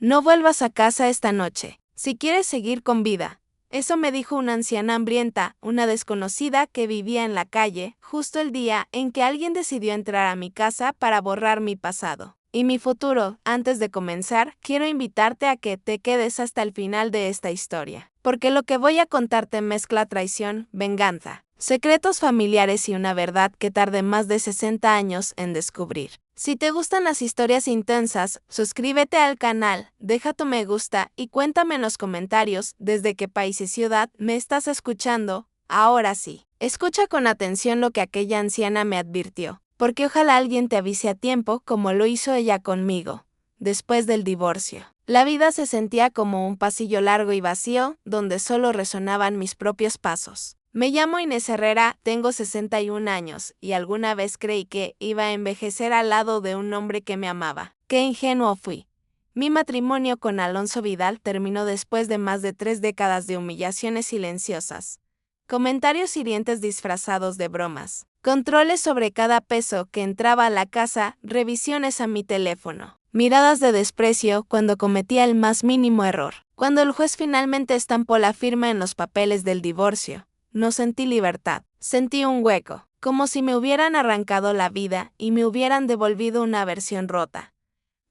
No vuelvas a casa esta noche, si quieres seguir con vida. Eso me dijo una anciana hambrienta, una desconocida que vivía en la calle, justo el día en que alguien decidió entrar a mi casa para borrar mi pasado y mi futuro. Antes de comenzar, quiero invitarte a que te quedes hasta el final de esta historia, porque lo que voy a contarte mezcla traición, venganza, secretos familiares y una verdad que tarde más de 60 años en descubrir. Si te gustan las historias intensas, suscríbete al canal, deja tu me gusta y cuéntame en los comentarios desde qué país y ciudad me estás escuchando. Ahora sí, escucha con atención lo que aquella anciana me advirtió, porque ojalá alguien te avise a tiempo como lo hizo ella conmigo. Después del divorcio, la vida se sentía como un pasillo largo y vacío, donde solo resonaban mis propios pasos. Me llamo Inés Herrera, tengo 61 años, y alguna vez creí que iba a envejecer al lado de un hombre que me amaba. ¡Qué ingenuo fui! Mi matrimonio con Alonso Vidal terminó después de más de 3 décadas de humillaciones silenciosas, comentarios hirientes disfrazados de bromas, controles sobre cada peso que entraba a la casa, revisiones a mi teléfono, miradas de desprecio cuando cometía el más mínimo error. Cuando el juez finalmente estampó la firma en los papeles del divorcio, no sentí libertad, sentí un hueco, como si me hubieran arrancado la vida y me hubieran devolvido una versión rota.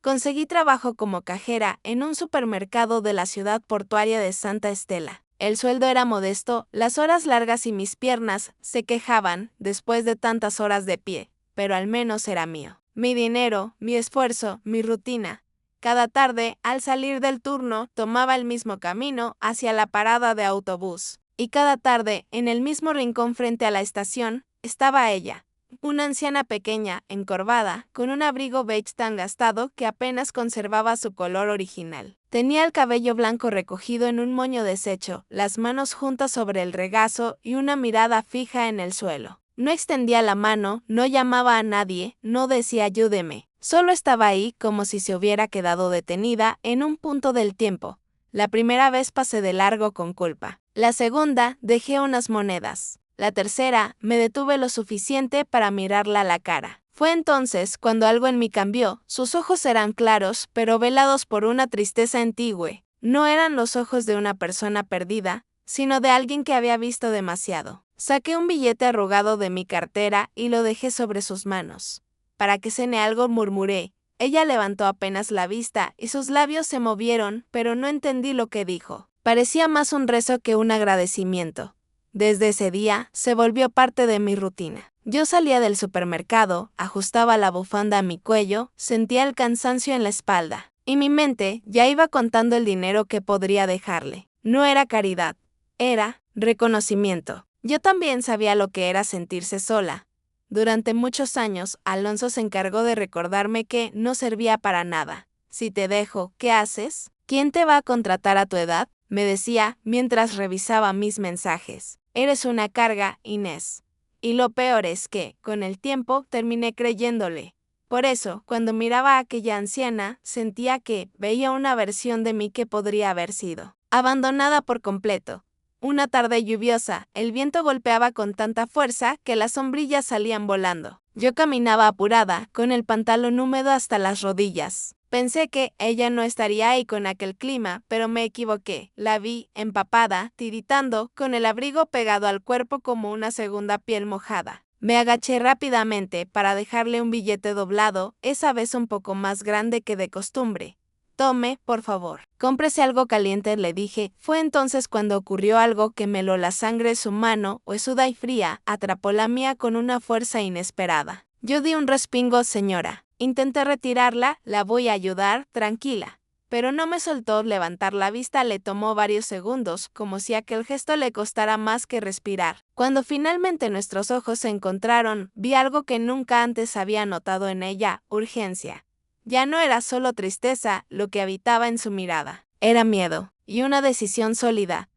Conseguí trabajo como cajera en un supermercado de la ciudad portuaria de Santa Estela. El sueldo era modesto, las horas largas y mis piernas se quejaban después de tantas horas de pie, pero al menos era mío. Mi dinero, mi esfuerzo, mi rutina. Cada tarde, al salir del turno, tomaba el mismo camino hacia la parada de autobús. Y cada tarde, en el mismo rincón frente a la estación, estaba ella, una anciana pequeña, encorvada, con un abrigo beige tan gastado que apenas conservaba su color original. Tenía el cabello blanco recogido en un moño deshecho, las manos juntas sobre el regazo y una mirada fija en el suelo. No extendía la mano, no llamaba a nadie, no decía ayúdeme. Solo estaba ahí como si se hubiera quedado detenida en un punto del tiempo. La primera vez pasé de largo con culpa. La segunda, dejé unas monedas. La tercera, me detuve lo suficiente para mirarla a la cara. Fue entonces cuando algo en mí cambió. Sus ojos eran claros, pero velados por una tristeza antigua. No eran los ojos de una persona perdida, sino de alguien que había visto demasiado. Saqué un billete arrugado de mi cartera y lo dejé sobre sus manos. Para que cene algo, murmuré. Ella levantó apenas la vista y sus labios se movieron, pero no entendí lo que dijo. Parecía más un rezo que un agradecimiento. Desde ese día, se volvió parte de mi rutina. Yo salía del supermercado, ajustaba la bufanda a mi cuello, sentía el cansancio en la espalda, y mi mente ya iba contando el dinero que podría dejarle. No era caridad, era reconocimiento. Yo también sabía lo que era sentirse sola. Durante muchos años, Alonso se encargó de recordarme que no servía para nada. Si te dejo, ¿qué haces? ¿Quién te va a contratar a tu edad? Me decía mientras revisaba mis mensajes. Eres una carga, Inés. Y lo peor es que, con el tiempo, terminé creyéndole. Por eso, cuando miraba a aquella anciana, sentía que veía una versión de mí que podría haber sido abandonada por completo. Una tarde lluviosa, el viento golpeaba con tanta fuerza que las sombrillas salían volando. Yo caminaba apurada, con el pantalón húmedo hasta las rodillas. Pensé que ella no estaría ahí con aquel clima, pero me equivoqué. La vi, empapada, tiritando, con el abrigo pegado al cuerpo como una segunda piel mojada. Me agaché rápidamente para dejarle un billete doblado, esa vez un poco más grande que de costumbre. Tome, por favor. Cómprese algo caliente, le dije. Fue entonces cuando ocurrió algo que me heló la sangre. Su mano, huesuda y fría, atrapó la mía con una fuerza inesperada. Yo di un respingo, señora. Intenté retirarla, la voy a ayudar, tranquila. Pero no me soltó. Levantar la vista le tomó varios segundos, como si aquel gesto le costara más que respirar. Cuando finalmente nuestros ojos se encontraron, vi algo que nunca antes había notado en ella: urgencia. Ya no era solo tristeza lo que habitaba en su mirada. Era miedo, y una decisión sólida.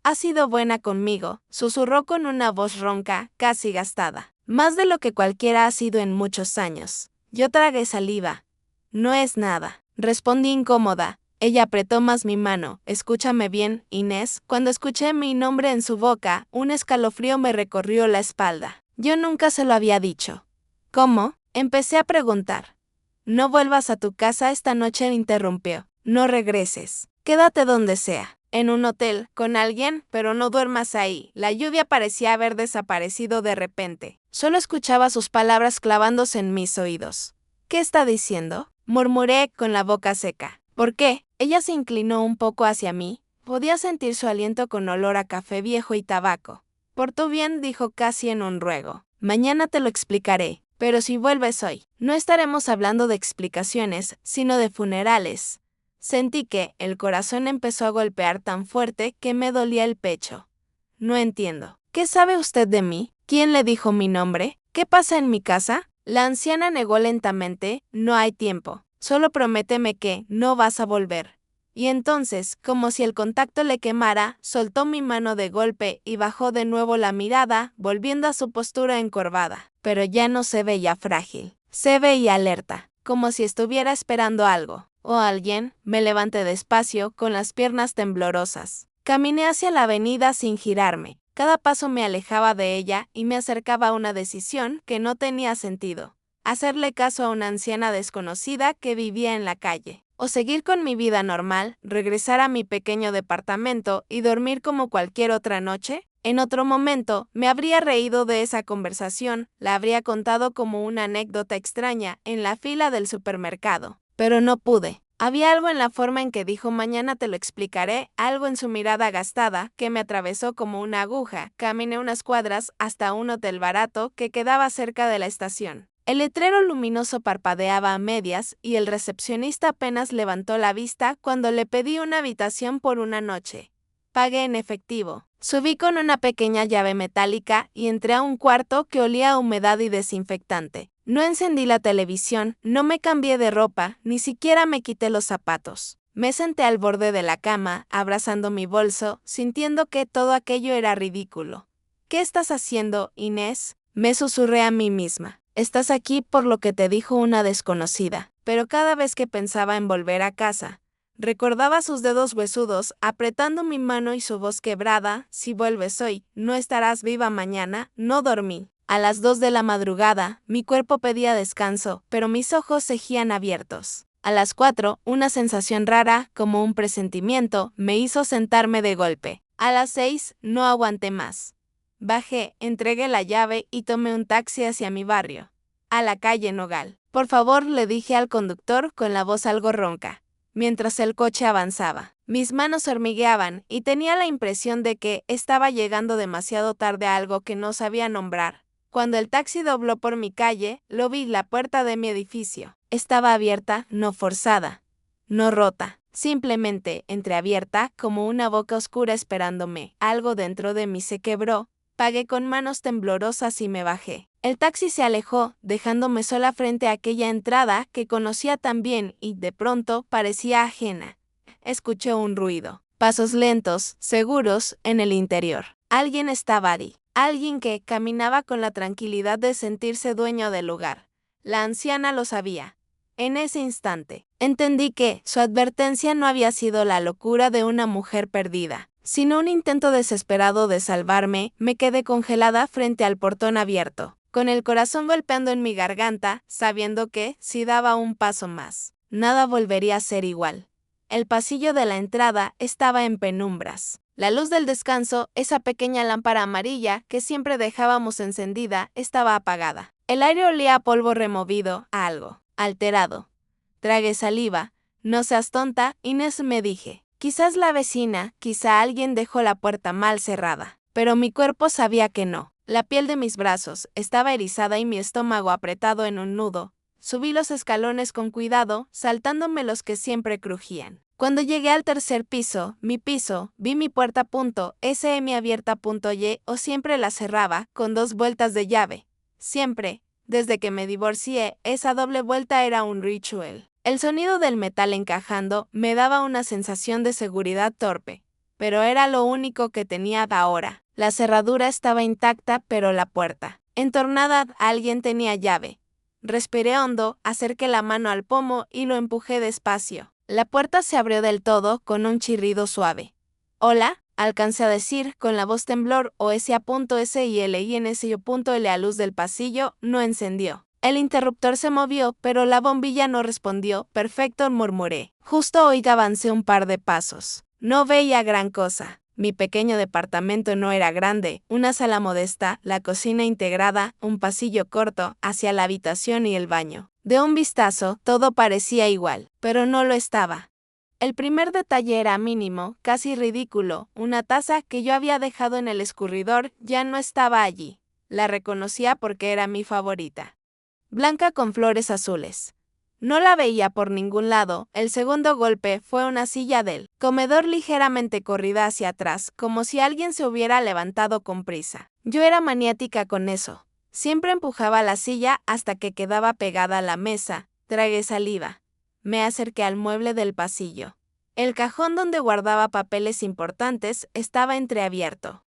«Has sido buena conmigo», susurró con una voz ronca, casi gastada. «Más de lo que cualquiera ha sido en muchos años». Yo tragué saliva. «No es nada», respondí incómoda. Ella apretó más mi mano. «Escúchame bien, Inés». Cuando escuché mi nombre en su boca, un escalofrío me recorrió la espalda. Yo nunca se lo había dicho. «¿Cómo?», empecé a preguntar. «No vuelvas a tu casa esta noche», interrumpió. No regreses. Quédate donde sea. En un hotel, con alguien, pero no duermas ahí. La lluvia parecía haber desaparecido de repente. Solo escuchaba sus palabras clavándose en mis oídos. ¿Qué está diciendo? Murmuré con la boca seca. ¿Por qué? Ella se inclinó un poco hacia mí. Podía sentir su aliento con olor a café viejo y tabaco. Por tu bien, dijo casi en un ruego. Mañana te lo explicaré, pero si vuelves hoy, no estaremos hablando de explicaciones, sino de funerales. Sentí que el corazón empezó a golpear tan fuerte que me dolía el pecho. No entiendo. ¿Qué sabe usted de mí? ¿Quién le dijo mi nombre? ¿Qué pasa en mi casa? La anciana negó lentamente. No hay tiempo. Solo prométeme que no vas a volver. Y entonces, como si el contacto le quemara, soltó mi mano de golpe y bajó de nuevo la mirada, volviendo a su postura encorvada. Pero ya no se veía frágil. Se veía alerta, como si estuviera esperando algo. O alguien. Me levanté despacio, con las piernas temblorosas. Caminé hacia la avenida sin girarme. Cada paso me alejaba de ella y me acercaba a una decisión que no tenía sentido. Hacerle caso a una anciana desconocida que vivía en la calle. O seguir con mi vida normal, regresar a mi pequeño departamento y dormir como cualquier otra noche. En otro momento, me habría reído de esa conversación, la habría contado como una anécdota extraña en la fila del supermercado. Pero no pude. Había algo en la forma en que dijo mañana te lo explicaré, algo en su mirada gastada que me atravesó como una aguja. Caminé unas cuadras hasta un hotel barato que quedaba cerca de la estación. El letrero luminoso parpadeaba a medias y el recepcionista apenas levantó la vista cuando le pedí una habitación por una noche. Pagué en efectivo. Subí con una pequeña llave metálica y entré a un cuarto que olía a humedad y desinfectante. No encendí la televisión, no me cambié de ropa, ni siquiera me quité los zapatos. Me senté al borde de la cama, abrazando mi bolso, sintiendo que todo aquello era ridículo. ¿Qué estás haciendo, Inés? Me susurré a mí misma. Estás aquí por lo que te dijo una desconocida. Pero cada vez que pensaba en volver a casa, recordaba sus dedos huesudos apretando mi mano y su voz quebrada. Si vuelves hoy, no estarás viva mañana. No dormí. A las 2 de la madrugada, mi cuerpo pedía descanso, pero mis ojos seguían abiertos. A las 4, una sensación rara, como un presentimiento, me hizo sentarme de golpe. A las 6, no aguanté más. Bajé, entregué la llave y tomé un taxi hacia mi barrio. A la calle Nogal. Por favor, le dije al conductor con la voz algo ronca, mientras el coche avanzaba. Mis manos hormigueaban y tenía la impresión de que estaba llegando demasiado tarde a algo que no sabía nombrar. Cuando el taxi dobló por mi calle, lo vi. La puerta de mi edificio estaba abierta, no forzada, no rota, simplemente entreabierta como una boca oscura esperándome. Algo dentro de mí se quebró. Pagué con manos temblorosas y me bajé. El taxi se alejó, dejándome sola frente a aquella entrada que conocía tan bien y, de pronto, parecía ajena. Escuché un ruido. Pasos lentos, seguros, en el interior. Alguien estaba ahí. Alguien que caminaba con la tranquilidad de sentirse dueño del lugar. La anciana lo sabía. En ese instante, entendí que su advertencia no había sido la locura de una mujer perdida, sino un intento desesperado de salvarme. Me quedé congelada frente al portón abierto, con el corazón golpeando en mi garganta, sabiendo que, si daba un paso más, nada volvería a ser igual. El pasillo de la entrada estaba en penumbras. La luz del descanso, esa pequeña lámpara amarilla que siempre dejábamos encendida, estaba apagada. El aire olía a polvo removido, a algo alterado. Tragué saliva. No seas tonta, Inés, me dije. Quizás la vecina, quizá alguien dejó la puerta mal cerrada. Pero mi cuerpo sabía que no. La piel de mis brazos estaba erizada y mi estómago apretado en un nudo. Subí los escalones con cuidado, saltándome los que siempre crujían. Cuando llegué al tercer piso, vi mi puerta semiabierta. O siempre la cerraba, con 2 vueltas de llave. Siempre, desde que me divorcié, esa doble vuelta era un ritual. El sonido del metal encajando me daba una sensación de seguridad torpe, pero era lo único que tenía ahora. La cerradura estaba intacta, pero la puerta, entornada, alguien tenía llave. Respiré hondo, acerqué la mano al pomo y lo empujé despacio. La puerta se abrió del todo con un chirrido suave. «Hola», alcancé a decir con la voz temblor. O S.L.I.N.S.L. a luz del pasillo no encendió. El interruptor se movió, pero la bombilla no respondió. Perfecto, murmuré. Justo hoy avancé un par de pasos. No veía gran cosa. Mi pequeño departamento no era grande, una sala modesta, la cocina integrada, un pasillo corto hacia la habitación y el baño. De un vistazo, todo parecía igual, pero no lo estaba. El primer detalle era mínimo, casi ridículo. Una taza que yo había dejado en el escurridor ya no estaba allí. La reconocía porque era mi favorita. Blanca con flores azules. No la veía por ningún lado. El segundo golpe fue una silla del comedor ligeramente corrida hacia atrás, como si alguien se hubiera levantado con prisa. Yo era maniática con eso. Siempre empujaba la silla hasta que quedaba pegada a la mesa. Tragué saliva. Me acerqué al mueble del pasillo. El cajón donde guardaba papeles importantes estaba entreabierto.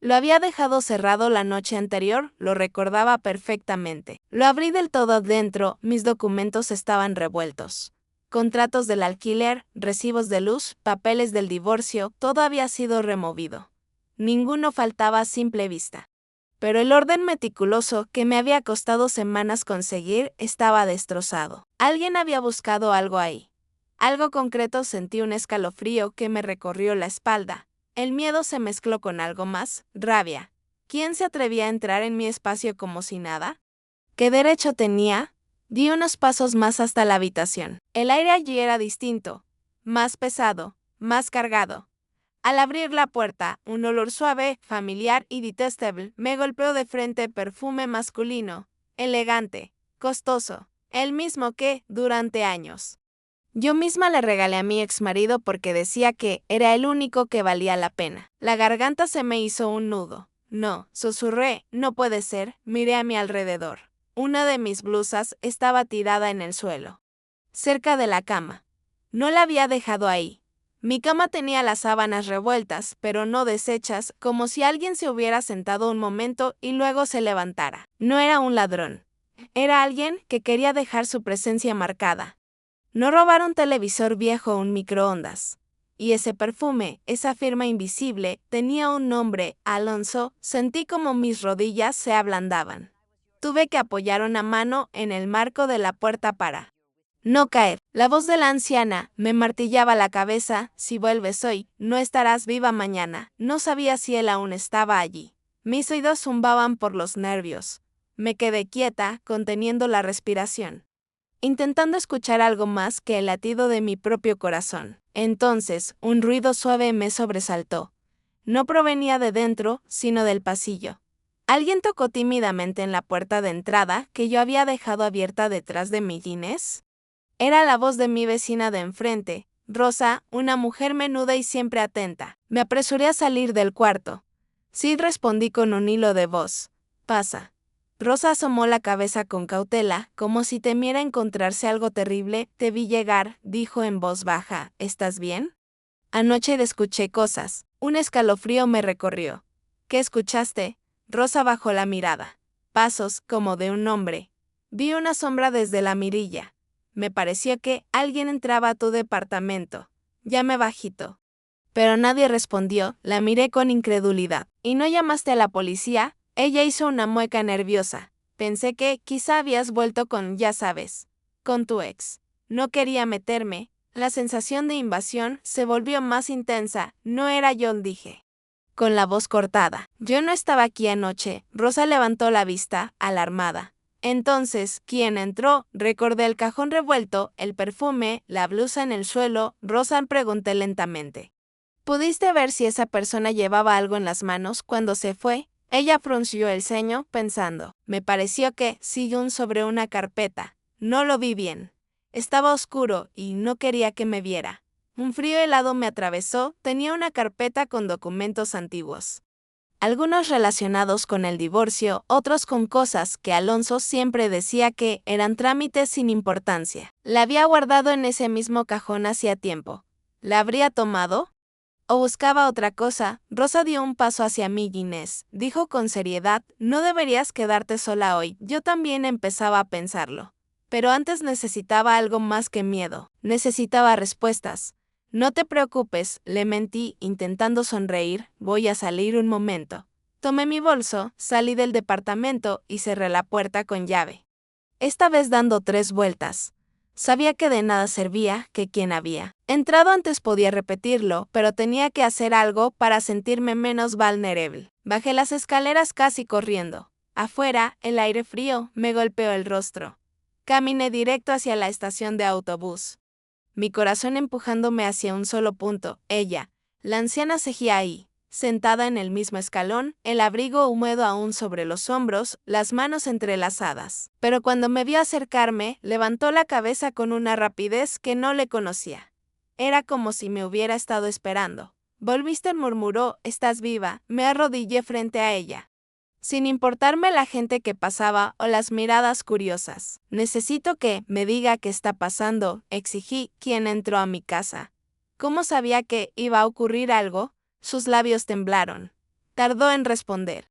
Lo había dejado cerrado la noche anterior, lo recordaba perfectamente. Lo abrí del todo dentro, mis documentos estaban revueltos. Contratos del alquiler, recibos de luz, papeles del divorcio, todo había sido removido. Ninguno faltaba a simple vista. Pero el orden meticuloso que me había costado semanas conseguir estaba destrozado. Alguien había buscado algo ahí. Algo concreto. Sentí un escalofrío que me recorrió la espalda. El miedo se mezcló con algo más, rabia. ¿Quién se atrevía a entrar en mi espacio como si nada? ¿Qué derecho tenía? Di unos pasos más hasta la habitación. El aire allí era distinto, más pesado, más cargado. Al abrir la puerta, un olor suave, familiar y detestable me golpeó de frente. Perfume masculino, elegante, costoso, el mismo que, durante años, yo misma le regalé a mi exmarido porque decía que era el único que valía la pena. La garganta se me hizo un nudo. No, susurré, no puede ser. Miré a mi alrededor. Una de mis blusas estaba tirada en el suelo, cerca de la cama. No la había dejado ahí. Mi cama tenía las sábanas revueltas, pero no deshechas, como si alguien se hubiera sentado un momento y luego se levantara. No era un ladrón. Era alguien que quería dejar su presencia marcada. No robar un televisor viejo o un microondas. Y ese perfume, esa firma invisible, tenía un nombre, Alonso. Sentí como mis rodillas se ablandaban. Tuve que apoyar una mano en el marco de la puerta para no caer. La voz de la anciana me martillaba la cabeza. Si vuelves hoy, no estarás viva mañana. No sabía si él aún estaba allí. Mis oídos zumbaban por los nervios. Me quedé quieta, conteniendo la respiración, intentando escuchar algo más que el latido de mi propio corazón. Entonces, un ruido suave me sobresaltó. No provenía de dentro, sino del pasillo. Alguien tocó tímidamente en la puerta de entrada que yo había dejado abierta detrás de mi Inés. Era la voz de mi vecina de enfrente, Rosa, una mujer menuda y siempre atenta. Me apresuré a salir del cuarto. Sí, respondí con un hilo de voz. Pasa. Rosa asomó la cabeza con cautela, como si temiera encontrarse algo terrible. Te vi llegar, dijo en voz baja. ¿Estás bien? Anoche escuché cosas. Un escalofrío me recorrió. ¿Qué escuchaste? Rosa bajó la mirada. Pasos, como de un hombre. Vi una sombra desde la mirilla. Me pareció que alguien entraba a tu departamento. Llamé bajito. Pero nadie respondió. La miré con incredulidad. ¿Y no llamaste a la policía? Ella hizo una mueca nerviosa. Pensé que quizá habías vuelto con, ya sabes, con tu ex. No quería meterme. La sensación de invasión se volvió más intensa. No era yo, dije, con la voz cortada. Yo no estaba aquí anoche. Rosa levantó la vista, alarmada. Entonces, ¿quién entró? Recordé el cajón revuelto, el perfume, la blusa en el suelo. Rosa, pregunté lentamente. ¿Pudiste ver si esa persona llevaba algo en las manos cuando se fue? Ella frunció el ceño, pensando. Me pareció que, siguió sobre una carpeta. No lo vi bien. Estaba oscuro y no quería que me viera. Un frío helado me atravesó. Tenía una carpeta con documentos antiguos. Algunos relacionados con el divorcio, otros con cosas que Alonso siempre decía que eran trámites sin importancia. La había guardado en ese mismo cajón hacía tiempo. ¿La habría tomado? ¿O buscaba otra cosa? Rosa dio un paso hacia mí. Inés, dijo con seriedad, no deberías quedarte sola hoy. Yo también empezaba a pensarlo. Pero antes necesitaba algo más que miedo. Necesitaba respuestas. No te preocupes, le mentí, intentando sonreír. Voy a salir un momento. Tomé mi bolso, salí del departamento y cerré la puerta con llave. esta vez dando 3 vueltas. Sabía que de nada servía, que quien había entrado antes podía repetirlo, pero tenía que hacer algo para sentirme menos vulnerable. Bajé las escaleras casi corriendo. Afuera, el aire frío me golpeó el rostro. Caminé directo hacia la estación de autobús. Mi corazón empujándome hacia un solo punto, ella. La anciana seguía ahí, sentada en el mismo escalón, el abrigo húmedo aún sobre los hombros, las manos entrelazadas. Pero cuando me vio acercarme, levantó la cabeza con una rapidez que no le conocía. Era como si me hubiera estado esperando. «Volviste», murmuró, «estás viva». Me arrodillé frente a ella, sin importarme la gente que pasaba o las miradas curiosas. «Necesito que me diga qué está pasando», exigí. «¿Quién entró a mi casa?» ¿Cómo sabía que iba a ocurrir algo? Sus labios temblaron. Tardó en responder,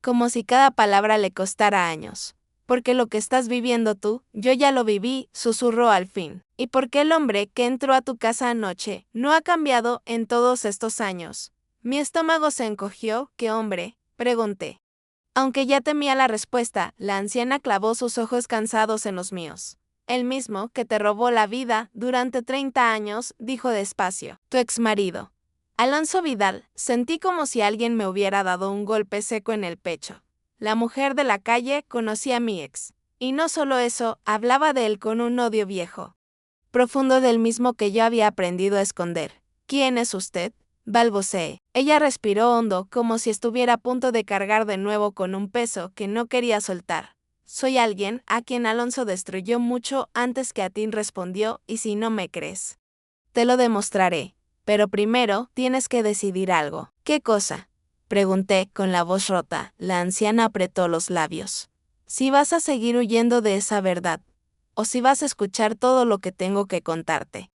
como si cada palabra le costara años. «Porque lo que estás viviendo tú, yo ya lo viví», susurró al fin. «¿Y por qué el hombre que entró a tu casa anoche no ha cambiado en todos estos años?» Mi estómago se encogió. «¿Qué hombre?», pregunté. Aunque ya temía la respuesta, la anciana clavó sus ojos cansados en los míos. «El mismo que te robó la vida durante 30 años», dijo despacio. «Tu exmarido, Alonso Vidal». Sentí como si alguien me hubiera dado un golpe seco en el pecho. La mujer de la calle conocía a mi ex. Y no solo eso, hablaba de él con un odio viejo, profundo, del mismo que yo había aprendido a esconder. «¿Quién es usted?», balbuceé. Ella respiró hondo, como si estuviera a punto de cargar de nuevo con un peso que no quería soltar. «Soy alguien a quien Alonso destruyó mucho antes que a ti», respondió, «y si no me crees, te lo demostraré. Pero primero tienes que decidir algo». «¿Qué cosa?», pregunté con la voz rota. La anciana apretó los labios. «Si vas a seguir huyendo de esa verdad, o si vas a escuchar todo lo que tengo que contarte.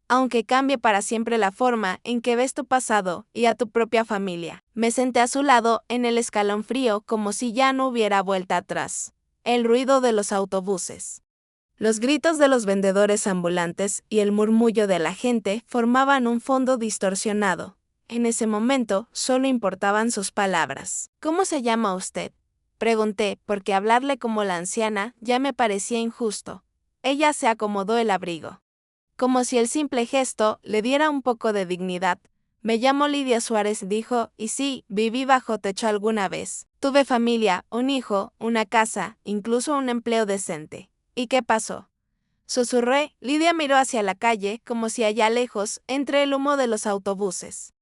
Aunque cambie para siempre la forma en que ves tu pasado y a tu propia familia». Me senté a su lado en el escalón frío como si ya no hubiera vuelta atrás. El ruido de los autobuses, los gritos de los vendedores ambulantes y el murmullo de la gente formaban un fondo distorsionado. En ese momento solo importaban sus palabras. «¿Cómo se llama usted?», pregunté, porque hablarle como la anciana ya me parecía injusto. Ella se acomodó el abrigo, como si el simple gesto le diera un poco de dignidad. «Me llamo Lidia Suárez», dijo, «y sí, viví bajo techo alguna vez. Tuve familia, un hijo, una casa, incluso un empleo decente». «¿Y qué pasó?», susurré. Lidia miró hacia la calle, como si allá lejos, entre el humo de los autobuses,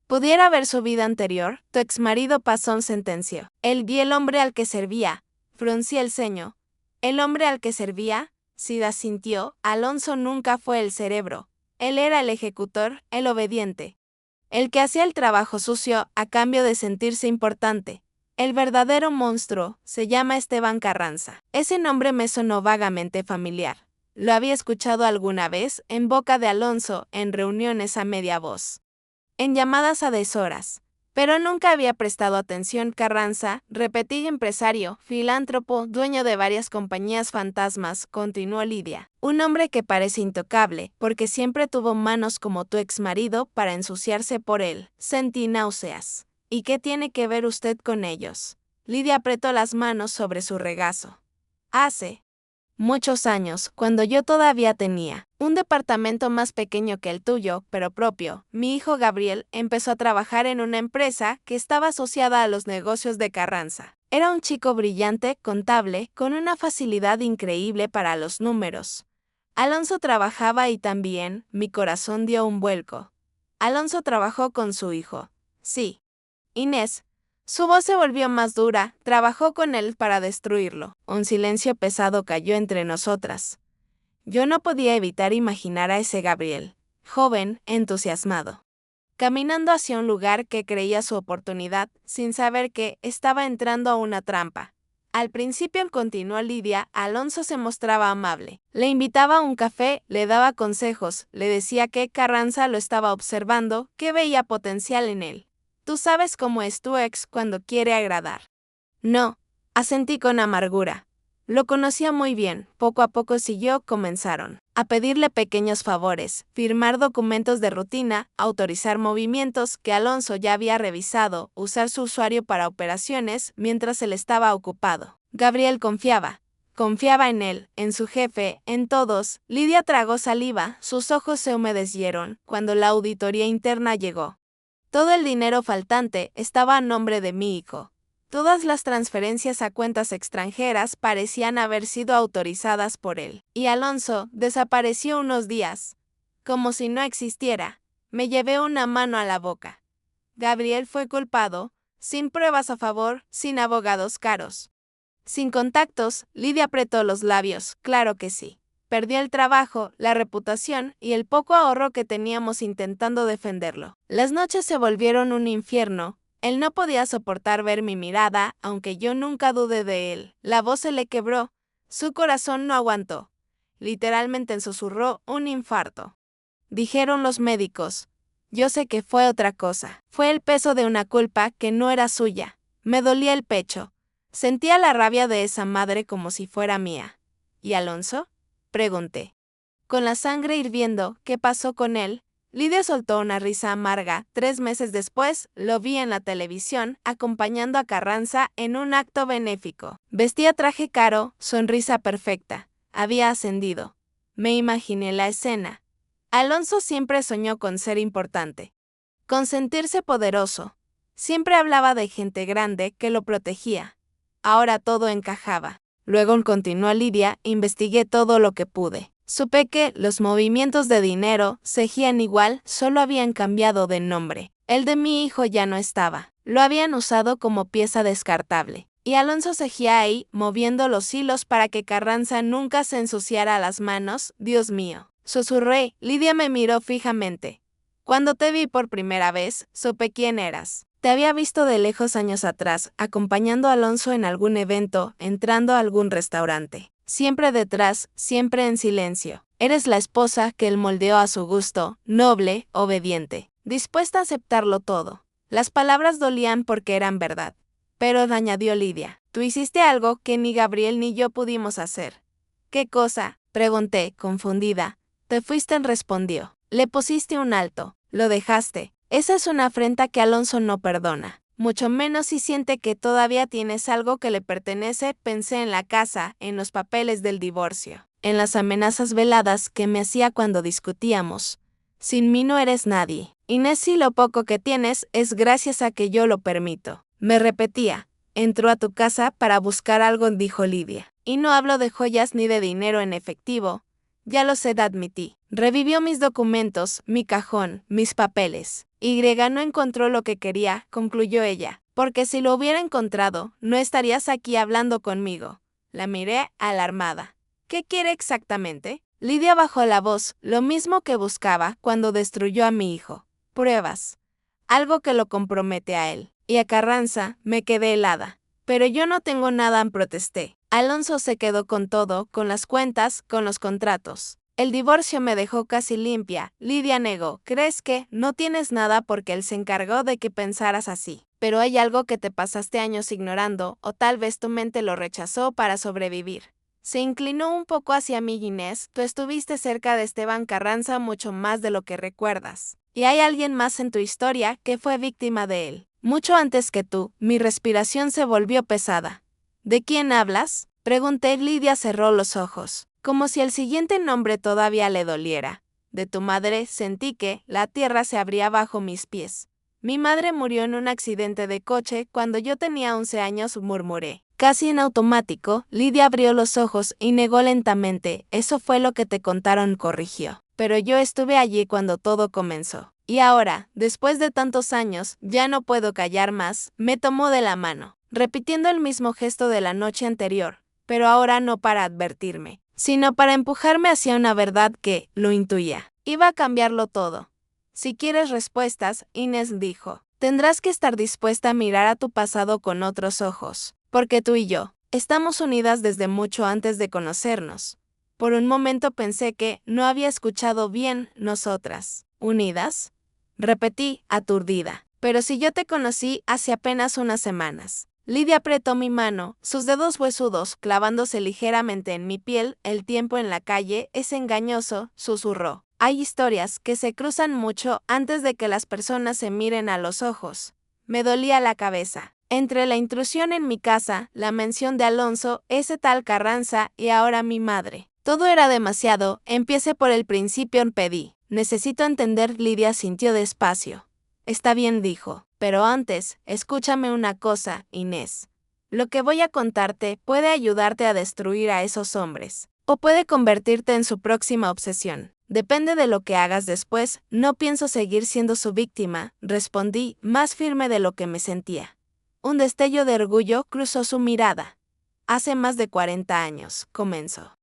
pudiera ver su vida anterior. «Tu exmarido pasó», sentenció. «Él y el hombre al que servía». Fruncí el ceño. «¿El hombre al que servía?». Sida sintió. «Alonso nunca fue el cerebro. Él era el ejecutor, el obediente, el que hacía el trabajo sucio a cambio de sentirse importante. El verdadero monstruo se llama Esteban Carranza». Ese nombre me sonó vagamente familiar. Lo había escuchado alguna vez en boca de Alonso, en reuniones a media voz, en llamadas a deshoras. Pero nunca había prestado atención. «Carranza», repetí. «Empresario, filántropo, dueño de varias compañías fantasmas», continuó Lidia. «Un hombre que parece intocable, porque siempre tuvo manos como tu exmarido para ensuciarse por él». Sentí náuseas. «¿Y qué tiene que ver usted con ellos?». Lidia apretó las manos sobre su regazo. «Hace muchos años, cuando yo todavía tenía un departamento más pequeño que el tuyo, pero propio, mi hijo Gabriel empezó a trabajar en una empresa que estaba asociada a los negocios de Carranza. Era un chico brillante, contable, con una facilidad increíble para los números. Alonso trabajaba y también». Mi corazón dio un vuelco. «Alonso trabajó con su hijo». «Sí». «Inés». Su voz se volvió más dura. «Trabajó con él para destruirlo». Un silencio pesado cayó entre nosotras. Yo no podía evitar imaginar a ese Gabriel, joven, entusiasmado, caminando hacia un lugar que creía su oportunidad, sin saber que estaba entrando a una trampa. Al principio, continuó Lidia, Alonso se mostraba amable. Le invitaba a un café, le daba consejos, le decía que Carranza lo estaba observando, que veía potencial en él. «Tú sabes cómo es tu ex cuando quiere agradar». «No», asentí con amargura. Lo conocía muy bien. Poco a poco comenzaron a pedirle pequeños favores, firmar documentos de rutina, autorizar movimientos que Alonso ya había revisado, usar su usuario para operaciones mientras él estaba ocupado. Gabriel confiaba. Confiaba en él, en su jefe, en todos. Lidia tragó saliva, sus ojos se humedecieron cuando la auditoría interna llegó. Todo el dinero faltante estaba a nombre de mi hijo. Todas las transferencias a cuentas extranjeras parecían haber sido autorizadas por él. Y Alonso desapareció unos días. Como si no existiera. Me llevé una mano a la boca. Gabriel fue culpado, sin pruebas a favor, sin abogados caros. Sin contactos, Lidia apretó los labios, claro que sí. Perdió el trabajo, la reputación y el poco ahorro que teníamos intentando defenderlo. Las noches se volvieron un infierno. Él no podía soportar ver mi mirada, aunque yo nunca dudé de él. La voz se le quebró. Su corazón no aguantó. Literalmente susurró un infarto. Dijeron los médicos. Yo sé que fue otra cosa. Fue el peso de una culpa que no era suya. Me dolía el pecho. Sentía la rabia de esa madre como si fuera mía. ¿Y Alonso? Pregunté. Con la sangre hirviendo, ¿qué pasó con él? Lidia soltó una risa amarga. 3 meses después, lo vi en la televisión, acompañando a Carranza en un acto benéfico. Vestía traje caro, sonrisa perfecta. Había ascendido. Me imaginé la escena. Alonso siempre soñó con ser importante. Con sentirse poderoso. Siempre hablaba de gente grande que lo protegía. Ahora todo encajaba. Luego, continuó Lidia, investigué todo lo que pude. Supe que los movimientos de dinero seguían igual, solo habían cambiado de nombre. El de mi hijo ya no estaba. Lo habían usado como pieza descartable. Y Alonso seguía ahí, moviendo los hilos para que Carranza nunca se ensuciara las manos. Dios mío. Susurré. Lidia me miró fijamente. Cuando te vi por primera vez, supe quién eras. Te había visto de lejos años atrás, acompañando a Alonso en algún evento, entrando a algún restaurante. Siempre detrás, siempre en silencio. Eres la esposa que él moldeó a su gusto, noble, obediente, dispuesta a aceptarlo todo. Las palabras dolían porque eran verdad. Pero añadió Lidia, tú hiciste algo que ni Gabriel ni yo pudimos hacer. ¿Qué cosa? Pregunté, confundida. Te fuiste, respondió. Le pusiste un alto, lo dejaste. Esa es una afrenta que Alonso no perdona. Mucho menos si siente que todavía tienes algo que le pertenece. Pensé en la casa, en los papeles del divorcio, en las amenazas veladas que me hacía cuando discutíamos. Sin mí no eres nadie. Inés, si lo poco que tienes es gracias a que yo lo permito. Me repetía. Entró a tu casa para buscar algo, dijo Lidia. Y no hablo de joyas ni de dinero en efectivo. Ya lo sé, admití. Revivió mis documentos, mi cajón, mis papeles. Y no encontró lo que quería, concluyó ella. Porque si lo hubiera encontrado, no estarías aquí hablando conmigo. La miré alarmada. ¿Qué quiere exactamente? Lidia bajó la voz, lo mismo que buscaba cuando destruyó a mi hijo. Pruebas. Algo que lo compromete a él. Y a Carranza. Me quedé helada. Pero yo no tengo nada, protesté. Alonso se quedó con todo, con las cuentas, con los contratos. El divorcio me dejó casi limpia. Lidia negó. ¿Crees que no tienes nada porque él se encargó de que pensaras así? Pero hay algo que te pasaste años ignorando, o tal vez tu mente lo rechazó para sobrevivir. Se inclinó un poco hacia mí. Inés, tú estuviste cerca de Esteban Carranza mucho más de lo que recuerdas. Y hay alguien más en tu historia que fue víctima de él. Mucho antes que tú. Mi respiración se volvió pesada. ¿De quién hablas? Pregunté. Lidia cerró los ojos, como si el siguiente nombre todavía le doliera. De tu madre. Sentí que la tierra se abría bajo mis pies. Mi madre murió en un accidente de coche cuando yo tenía 11 años, murmuré. Casi en automático, Lidia abrió los ojos y negó lentamente. Eso fue lo que te contaron, corrigió. Pero yo estuve allí cuando todo comenzó. Y ahora, después de tantos años, ya no puedo callar más. Me tomó de la mano, repitiendo el mismo gesto de la noche anterior, pero ahora no para advertirme, sino para empujarme hacia una verdad que, lo intuía, iba a cambiarlo todo. Si quieres respuestas, Inés dijo, tendrás que estar dispuesta a mirar a tu pasado con otros ojos, porque tú y yo estamos unidas desde mucho antes de conocernos. Por un momento pensé que no había escuchado bien. ¿Nosotras? ¿Unidas? Repetí, aturdida. Pero si yo te conocí hace apenas unas semanas. Lidia apretó mi mano, sus dedos huesudos clavándose ligeramente en mi piel. El tiempo en la calle es engañoso, susurró. Hay historias que se cruzan mucho antes de que las personas se miren a los ojos. Me dolía la cabeza. Entre la intrusión en mi casa, la mención de Alonso, ese tal Carranza y ahora mi madre. Todo era demasiado, empiece por el principio, pedí. Necesito entender, Lidia sintió despacio. Está bien, dijo, pero antes, escúchame una cosa, Inés. Lo que voy a contarte puede ayudarte a destruir a esos hombres, o puede convertirte en su próxima obsesión. Depende de lo que hagas después, no pienso seguir siendo su víctima, respondí, más firme de lo que me sentía. Un destello de orgullo cruzó su mirada. Hace más de 40 años, comenzó.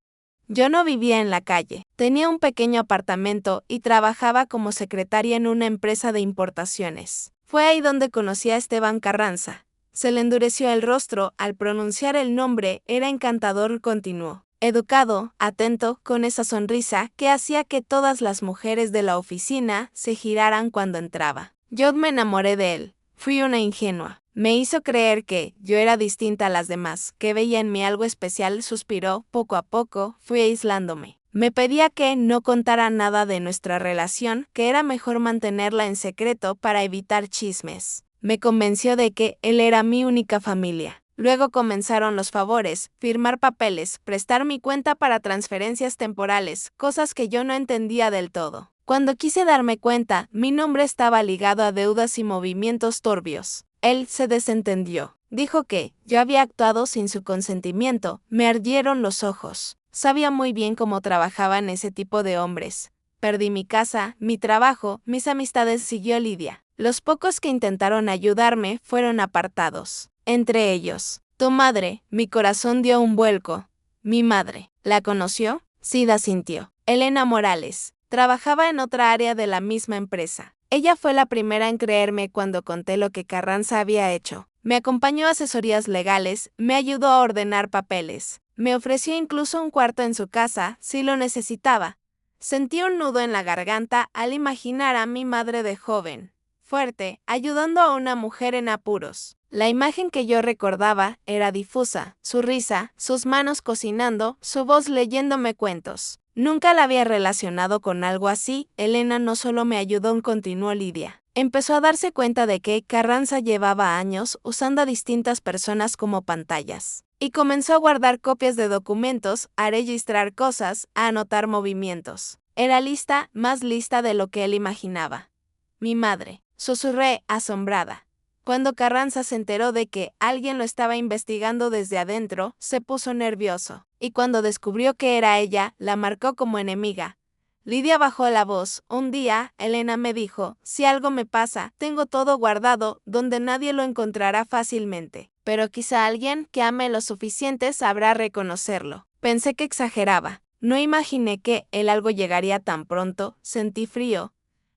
Yo no vivía en la calle, tenía un pequeño apartamento y trabajaba como secretaria en una empresa de importaciones. Fue ahí donde conocí a Esteban Carranza. Se le endureció el rostro al pronunciar el nombre, era encantador, continuó. Educado, atento, con esa sonrisa que hacía que todas las mujeres de la oficina se giraran cuando entraba. Yo me enamoré de él. Fui una ingenua. Me hizo creer que yo era distinta a las demás, que veía en mí algo especial, suspiró. Poco a poco, fui aislándome. Me pedía que no contara nada de nuestra relación, que era mejor mantenerla en secreto para evitar chismes. Me convenció de que él era mi única familia. Luego comenzaron los favores, firmar papeles, prestar mi cuenta para transferencias temporales, cosas que yo no entendía del todo. Cuando quise darme cuenta, mi nombre estaba ligado a deudas y movimientos turbios. Él se desentendió. Dijo que yo había actuado sin su consentimiento. Me ardieron los ojos. Sabía muy bien cómo trabajaban ese tipo de hombres. Perdí mi casa, mi trabajo, mis amistades, siguió Lidia. Los pocos que intentaron ayudarme fueron apartados. Entre ellos, tu madre. Mi corazón dio un vuelco. Mi madre. ¿La conoció? Sí, asintió. Elena Morales. Trabajaba en otra área de la misma empresa. Ella fue la primera en creerme cuando conté lo que Carranza había hecho. Me acompañó a asesorías legales, me ayudó a ordenar papeles. Me ofreció incluso un cuarto en su casa, si lo necesitaba. Sentí un nudo en la garganta al imaginar a mi madre de joven, fuerte, ayudando a una mujer en apuros. La imagen que yo recordaba era difusa, su risa, sus manos cocinando, su voz leyéndome cuentos. Nunca la había relacionado con algo así. Elena no solo me ayudó, continuó Lidia. Empezó a darse cuenta de que Carranza llevaba años usando a distintas personas como pantallas. Y comenzó a guardar copias de documentos, a registrar cosas, a anotar movimientos. Era lista, más lista de lo que él imaginaba. Mi madre, susurré, asombrada. Cuando Carranza se enteró de que alguien lo estaba investigando desde adentro, se puso nervioso. Y cuando descubrió que era ella, la marcó como enemiga. Lidia bajó la voz. Un día, Elena me dijo, si algo me pasa, tengo todo guardado, donde nadie lo encontrará fácilmente. Pero quizá alguien que ame lo suficiente sabrá reconocerlo. Pensé que exageraba. No imaginé que el algo llegaría tan pronto. Sentí frío.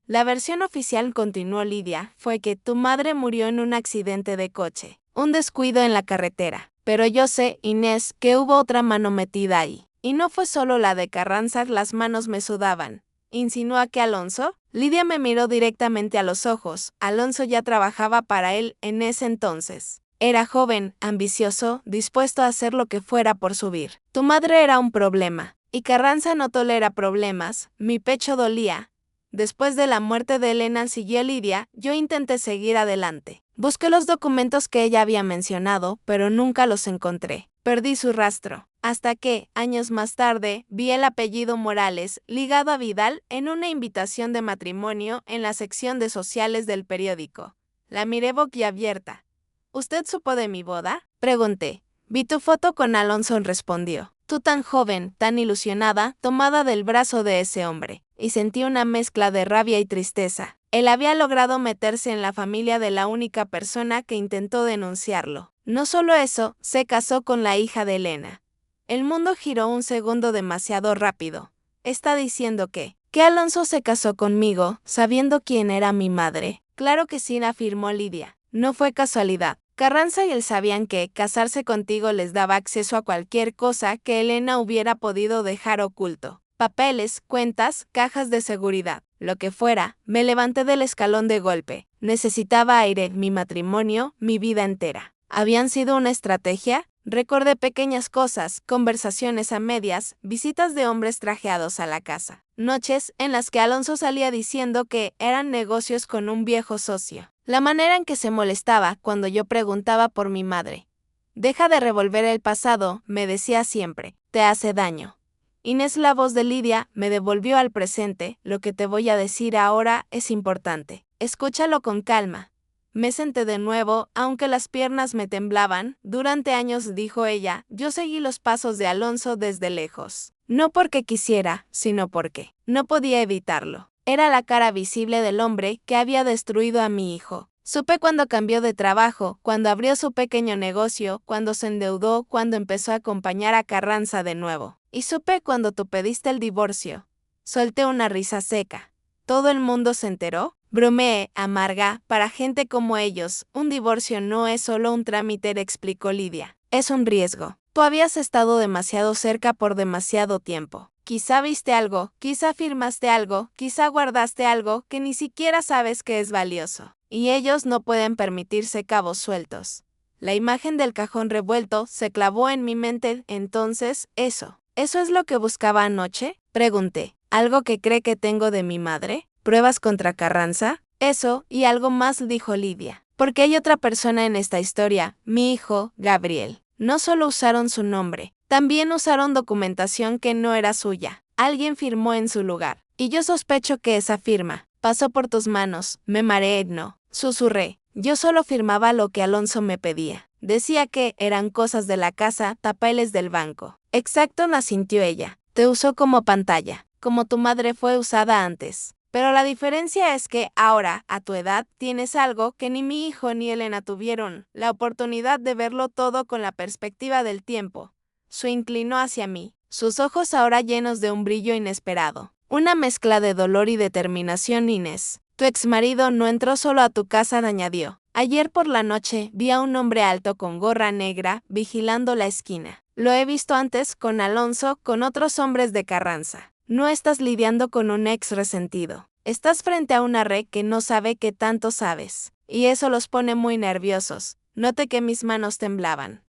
La versión oficial, continuó Lidia, fue que tu madre murió en un accidente de coche, un descuido en la carretera. Pero yo sé, Inés, que hubo otra mano metida ahí. Y no fue solo la de Carranza, las manos me sudaban. ¿Insinúa que Alonso? Lidia me miró directamente a los ojos. Alonso ya trabajaba para él en ese entonces. Era joven, ambicioso, dispuesto a hacer lo que fuera por subir. Tu madre era un problema. Y Carranza no tolera problemas. Mi pecho dolía. Después de la muerte de Elena, siguió Lidia, yo intenté seguir adelante. Busqué los documentos que ella había mencionado, pero nunca los encontré. Perdí su rastro. Hasta que, años más tarde, vi el apellido Morales ligado a Vidal en una invitación de matrimonio en la sección de sociales del periódico. La miré boquiabierta. ¿Usted supo de mi boda? Pregunté. Vi tu foto con Alonso, respondió. Tú tan joven, tan ilusionada, tomada del brazo de ese hombre. Y sentí una mezcla de rabia y tristeza. Él había logrado meterse en la familia de la única persona que intentó denunciarlo. No solo eso, se casó con la hija de Elena. El mundo giró un segundo demasiado rápido. Está diciendo que Alonso se casó conmigo, sabiendo quién era mi madre. Claro que sí, afirmó Lidia. No fue casualidad. Carranza y él sabían que casarse contigo les daba acceso a cualquier cosa que Elena hubiera podido dejar oculto. Papeles, cuentas, cajas de seguridad, lo que fuera. Me levanté del escalón de golpe. Necesitaba aire, mi matrimonio, mi vida entera. ¿Habían sido una estrategia? Recordé pequeñas cosas, conversaciones a medias, visitas de hombres trajeados a la casa. Noches en las que Alonso salía diciendo que eran negocios con un viejo socio. La manera en que se molestaba cuando yo preguntaba por mi madre. Deja de revolver el pasado, me decía siempre, te hace daño. Inés, la voz de Lidia, me devolvió al presente, lo que te voy a decir ahora es importante. Escúchalo con calma. Me senté de nuevo, aunque las piernas me temblaban. Durante años, dijo ella, yo seguí los pasos de Alonso desde lejos. No porque quisiera, sino porque no podía evitarlo. Era la cara visible del hombre que había destruido a mi hijo. Supe cuando cambió de trabajo, cuando abrió su pequeño negocio, cuando se endeudó, cuando empezó a acompañar a Carranza de nuevo. Y supe cuando tú pediste el divorcio. Solté una risa seca. ¿Todo el mundo se enteró? Bromeé, amarga, para gente como ellos, un divorcio no es solo un trámite, explicó Lidia. Es un riesgo. Tú habías estado demasiado cerca por demasiado tiempo. Quizá viste algo, quizá firmaste algo, quizá guardaste algo que ni siquiera sabes que es valioso. Y ellos no pueden permitirse cabos sueltos. La imagen del cajón revuelto se clavó en mi mente. Entonces, ¿eso es lo que buscaba anoche? Pregunté. ¿Algo que cree que tengo de mi madre? ¿Pruebas contra Carranza? Eso, y algo más, dijo Lidia. Porque hay otra persona en esta historia, mi hijo, Gabriel. No solo usaron su nombre, también usaron documentación que no era suya. Alguien firmó en su lugar. Y yo sospecho que esa firma pasó por tus manos. Me mareé, no. Susurré. Yo solo firmaba lo que Alonso me pedía. Decía que eran cosas de la casa, papeles del banco. Exacto, asintió ella. Te usó como pantalla, como tu madre fue usada antes. Pero la diferencia es que ahora, a tu edad, tienes algo que ni mi hijo ni Elena tuvieron, la oportunidad de verlo todo con la perspectiva del tiempo. Se inclinó hacia mí, sus ojos ahora llenos de un brillo inesperado. Una mezcla de dolor y determinación. Inés, tu exmarido no entró solo a tu casa, añadió. Ayer por la noche vi a un hombre alto con gorra negra vigilando la esquina. Lo he visto antes con Alonso, con otros hombres de Carranza. No estás lidiando con un ex resentido. Estás frente a una red que no sabe que tanto sabes. Y eso los pone muy nerviosos. Noté que mis manos temblaban.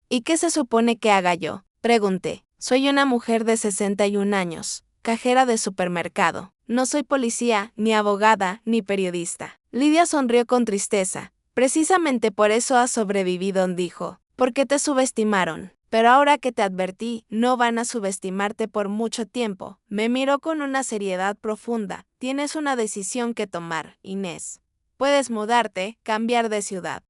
¿Y qué se supone que haga yo? Pregunté. Soy una mujer de 61 años, cajera de supermercado. No soy policía, ni abogada, ni periodista. Lidia sonrió con tristeza. Precisamente por eso has sobrevivido, dijo. Porque te subestimaron. Pero ahora que te advertí, no van a subestimarte por mucho tiempo. Me miró con una seriedad profunda. Tienes una decisión que tomar, Inés. Puedes mudarte, cambiar de ciudad.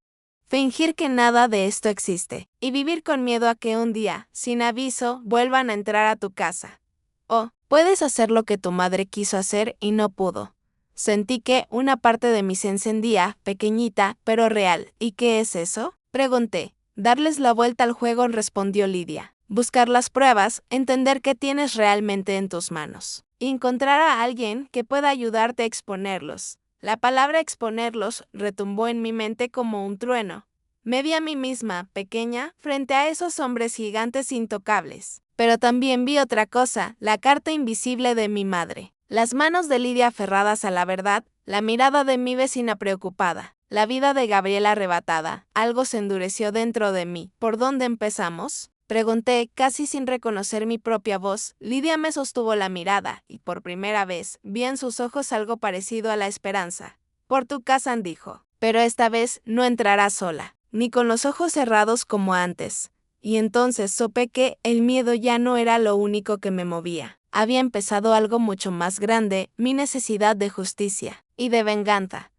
Fingir que nada de esto existe, y vivir con miedo a que un día, sin aviso, vuelvan a entrar a tu casa. O, puedes hacer lo que tu madre quiso hacer y no pudo. Sentí que una parte de mí se encendía, pequeñita, pero real. ¿Y qué es eso? Pregunté. Darles la vuelta al juego, respondió Lidia. Buscar las pruebas, entender qué tienes realmente en tus manos. Y encontrar a alguien que pueda ayudarte a exponerlos. La palabra exponerlos retumbó en mi mente como un trueno. Me vi a mí misma, pequeña, frente a esos hombres gigantes intocables. Pero también vi otra cosa, la carta invisible de mi madre. Las manos de Lidia aferradas a la verdad, la mirada de mi vecina preocupada. La vida de Gabriela arrebatada. Algo se endureció dentro de mí. ¿Por dónde empezamos? Pregunté, casi sin reconocer mi propia voz. Lidia me sostuvo la mirada, y por primera vez vi en sus ojos algo parecido a la esperanza. Por tu casa, dijo. Pero esta vez no entrarás sola, ni con los ojos cerrados como antes. Y entonces supe que el miedo ya no era lo único que me movía. Había empezado algo mucho más grande, mi necesidad de justicia y de venganza.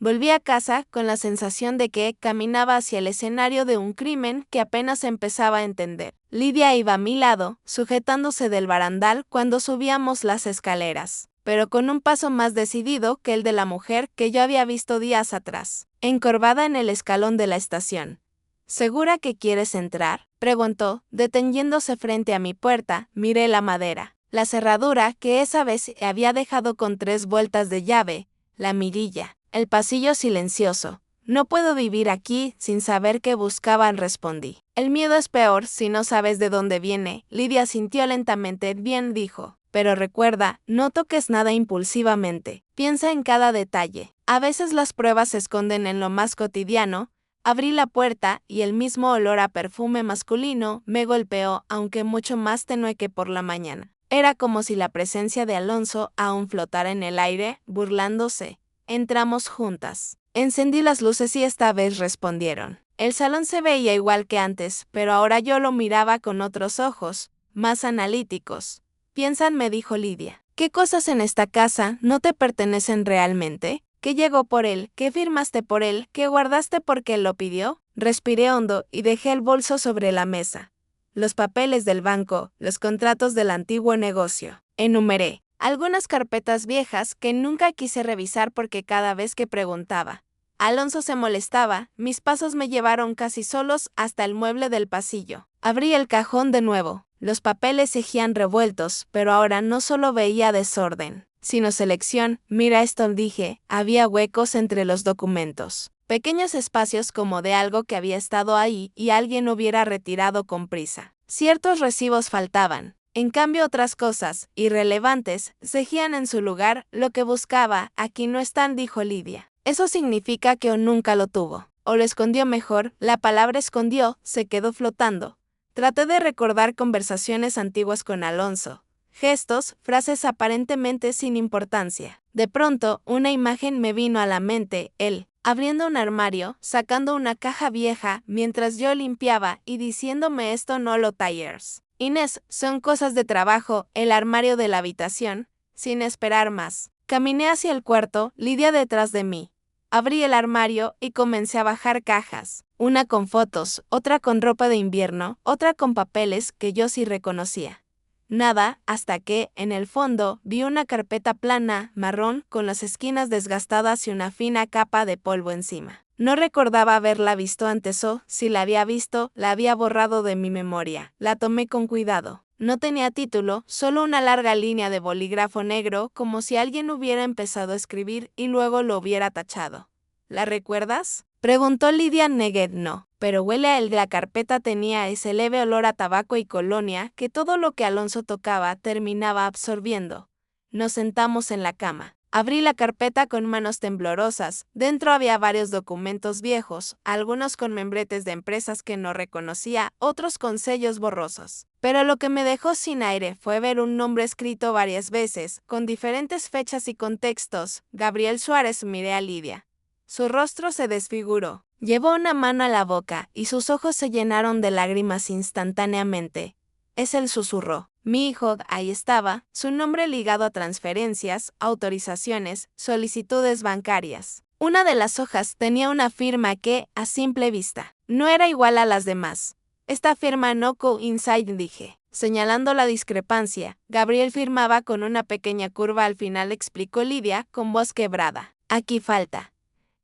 Volví a casa con la sensación de que caminaba hacia el escenario de un crimen que apenas empezaba a entender. Lidia iba a mi lado, sujetándose del barandal cuando subíamos las escaleras, pero con un paso más decidido que el de la mujer que yo había visto días atrás, encorvada en el escalón de la estación. ¿Segura que quieres entrar?, preguntó, deteniéndose frente a mi puerta. Miré la madera, la cerradura que esa vez había dejado con 3 vueltas de llave, la mirilla. El pasillo silencioso. No puedo vivir aquí sin saber qué buscaban, respondí. El miedo es peor si no sabes de dónde viene. Lidia sintió lentamente. Bien, dijo. Pero recuerda, no toques nada impulsivamente. Piensa en cada detalle. A veces las pruebas se esconden en lo más cotidiano. Abrí la puerta y el mismo olor a perfume masculino me golpeó, aunque mucho más tenue que por la mañana. Era como si la presencia de Alonso aún flotara en el aire, burlándose. Entramos juntas. Encendí las luces y esta vez respondieron. El salón se veía igual que antes, pero ahora yo lo miraba con otros ojos, más analíticos. Piensan, me dijo Lidia. ¿Qué cosas en esta casa no te pertenecen realmente? ¿Qué llegó por él? ¿Qué firmaste por él? ¿Qué guardaste porque él lo pidió? Respiré hondo y dejé el bolso sobre la mesa. Los papeles del banco, los contratos del antiguo negocio. Enumeré algunas carpetas viejas que nunca quise revisar porque cada vez que preguntaba, Alonso se molestaba. Mis pasos me llevaron casi solos hasta el mueble del pasillo. Abrí el cajón de nuevo. Los papeles seguían revueltos, pero ahora no solo veía desorden, sino selección. Mira esto, dije. Había huecos entre los documentos. Pequeños espacios como de algo que había estado ahí y alguien hubiera retirado con prisa. Ciertos recibos faltaban. En cambio, otras cosas, irrelevantes, seguían en su lugar. Lo que buscaba, aquí no están, dijo Lidia. Eso significa que o nunca lo tuvo, o lo escondió mejor. La palabra escondió se quedó flotando. Traté de recordar conversaciones antiguas con Alonso, gestos, frases aparentemente sin importancia. De pronto, una imagen me vino a la mente, él, abriendo un armario, sacando una caja vieja mientras yo limpiaba y diciéndome esto no lo tires. Inés, son cosas de trabajo, el armario de la habitación, sin esperar más. Caminé hacia el cuarto, Lidia detrás de mí. Abrí el armario y comencé a bajar cajas, una con fotos, otra con ropa de invierno, otra con papeles que yo sí reconocía. Nada, hasta que, en el fondo, vi una carpeta plana, marrón, con las esquinas desgastadas y una fina capa de polvo encima. No recordaba haberla visto antes o, si la había visto, la había borrado de mi memoria. La tomé con cuidado. No tenía título, solo una larga línea de bolígrafo negro, como si alguien hubiera empezado a escribir y luego lo hubiera tachado. ¿La recuerdas?, preguntó Lidia. Negué. No, pero huele a él. La carpeta tenía ese leve olor a tabaco y colonia que todo lo que Alonso tocaba terminaba absorbiendo. Nos sentamos en la cama. Abrí la carpeta con manos temblorosas. Dentro había varios documentos viejos, algunos con membretes de empresas que no reconocía, otros con sellos borrosos. Pero lo que me dejó sin aire fue ver un nombre escrito varias veces, con diferentes fechas y contextos. Gabriel Suárez. Miré a Lidia. Su rostro se desfiguró. Llevó una mano a la boca y sus ojos se llenaron de lágrimas instantáneamente. Es él, susurró. Mi hijo, ahí estaba, su nombre ligado a transferencias, autorizaciones, solicitudes bancarias. Una de las hojas tenía una firma que, a simple vista, no era igual a las demás. Esta firma no coincide, dije, señalando la discrepancia. Gabriel firmaba con una pequeña curva al final, explicó Lidia con voz quebrada. Aquí falta.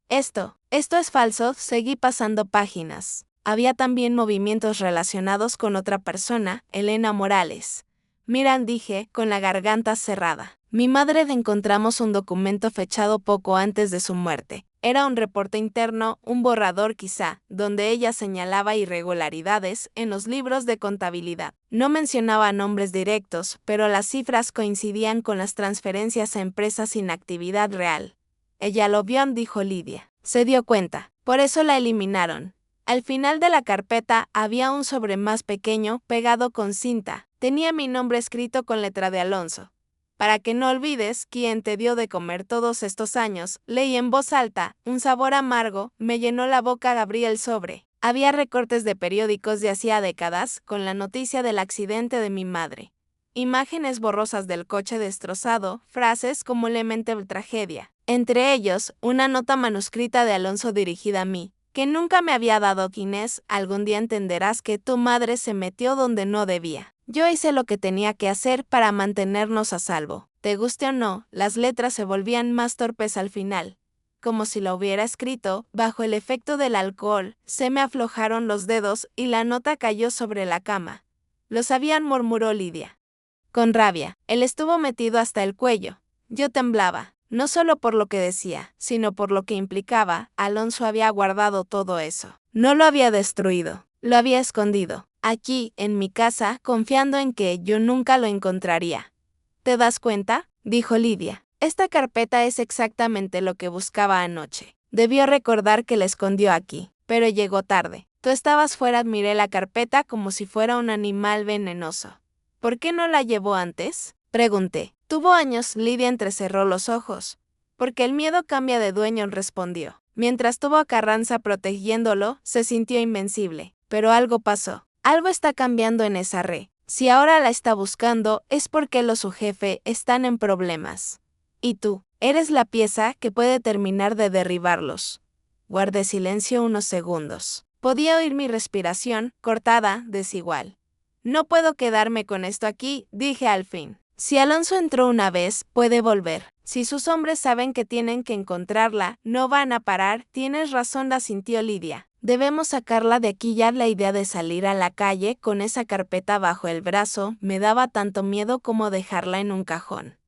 Esto es falso. Seguí pasando páginas. Había también movimientos relacionados con otra persona, Elena Morales. Miran, dije, con la garganta cerrada. Mi madre. Encontramos un documento fechado poco antes de su muerte. Era un reporte interno, un borrador quizá, donde ella señalaba irregularidades en los libros de contabilidad. No mencionaba nombres directos, pero las cifras coincidían con las transferencias a empresas sin actividad real. Ella lo vio, dijo Lidia. Se dio cuenta. Por eso la eliminaron. Al final de la carpeta había un sobre más pequeño, pegado con cinta. Tenía mi nombre escrito con letra de Alonso. Para que no olvides quién te dio de comer todos estos años, leí en voz alta. Un sabor amargo me llenó la boca. Abrí el sobre. Había recortes de periódicos de hacía décadas, con la noticia del accidente de mi madre. Imágenes borrosas del coche destrozado, frases como lamentable tragedia. Entre ellos, una nota manuscrita de Alonso dirigida a mí, que nunca me había dado. Inés, algún día entenderás que tu madre se metió donde no debía. Yo hice lo que tenía que hacer para mantenernos a salvo. Te guste o no, las letras se volvían más torpes al final. Como si lo hubiera escrito, bajo el efecto del alcohol, se me aflojaron los dedos y la nota cayó sobre la cama. Lo sabían, murmuró Lidia. Con rabia, él estuvo metido hasta el cuello. Yo temblaba. No solo por lo que decía, sino por lo que implicaba. Alonso había guardado todo eso. No lo había destruido, lo había escondido. Aquí, en mi casa, confiando en que yo nunca lo encontraría. ¿Te das cuenta?, dijo Lidia. Esta carpeta es exactamente lo que buscaba anoche. Debió recordar que la escondió aquí, pero llegó tarde. Tú estabas fuera. Admiré la carpeta como si fuera un animal venenoso. ¿Por qué no la llevó antes?, pregunté. Tuvo años. Lidia entrecerró los ojos. Porque el miedo cambia de dueño, respondió. Mientras tuvo a Carranza protegiéndolo, se sintió invencible. Pero algo pasó. Algo está cambiando en esa red. Si ahora la está buscando, es porque los su jefe están en problemas. Y tú, eres la pieza que puede terminar de derribarlos. Guardé silencio unos segundos. Podía oír mi respiración, cortada, desigual. No puedo quedarme con esto aquí, dije al fin. Si Alonso entró una vez, puede volver. Si sus hombres saben que tienen que encontrarla, no van a parar. Tienes razón, la sintió Lidia. Debemos sacarla de aquí ya. La idea de salir a la calle con esa carpeta bajo el brazo me daba tanto miedo como dejarla en un cajón.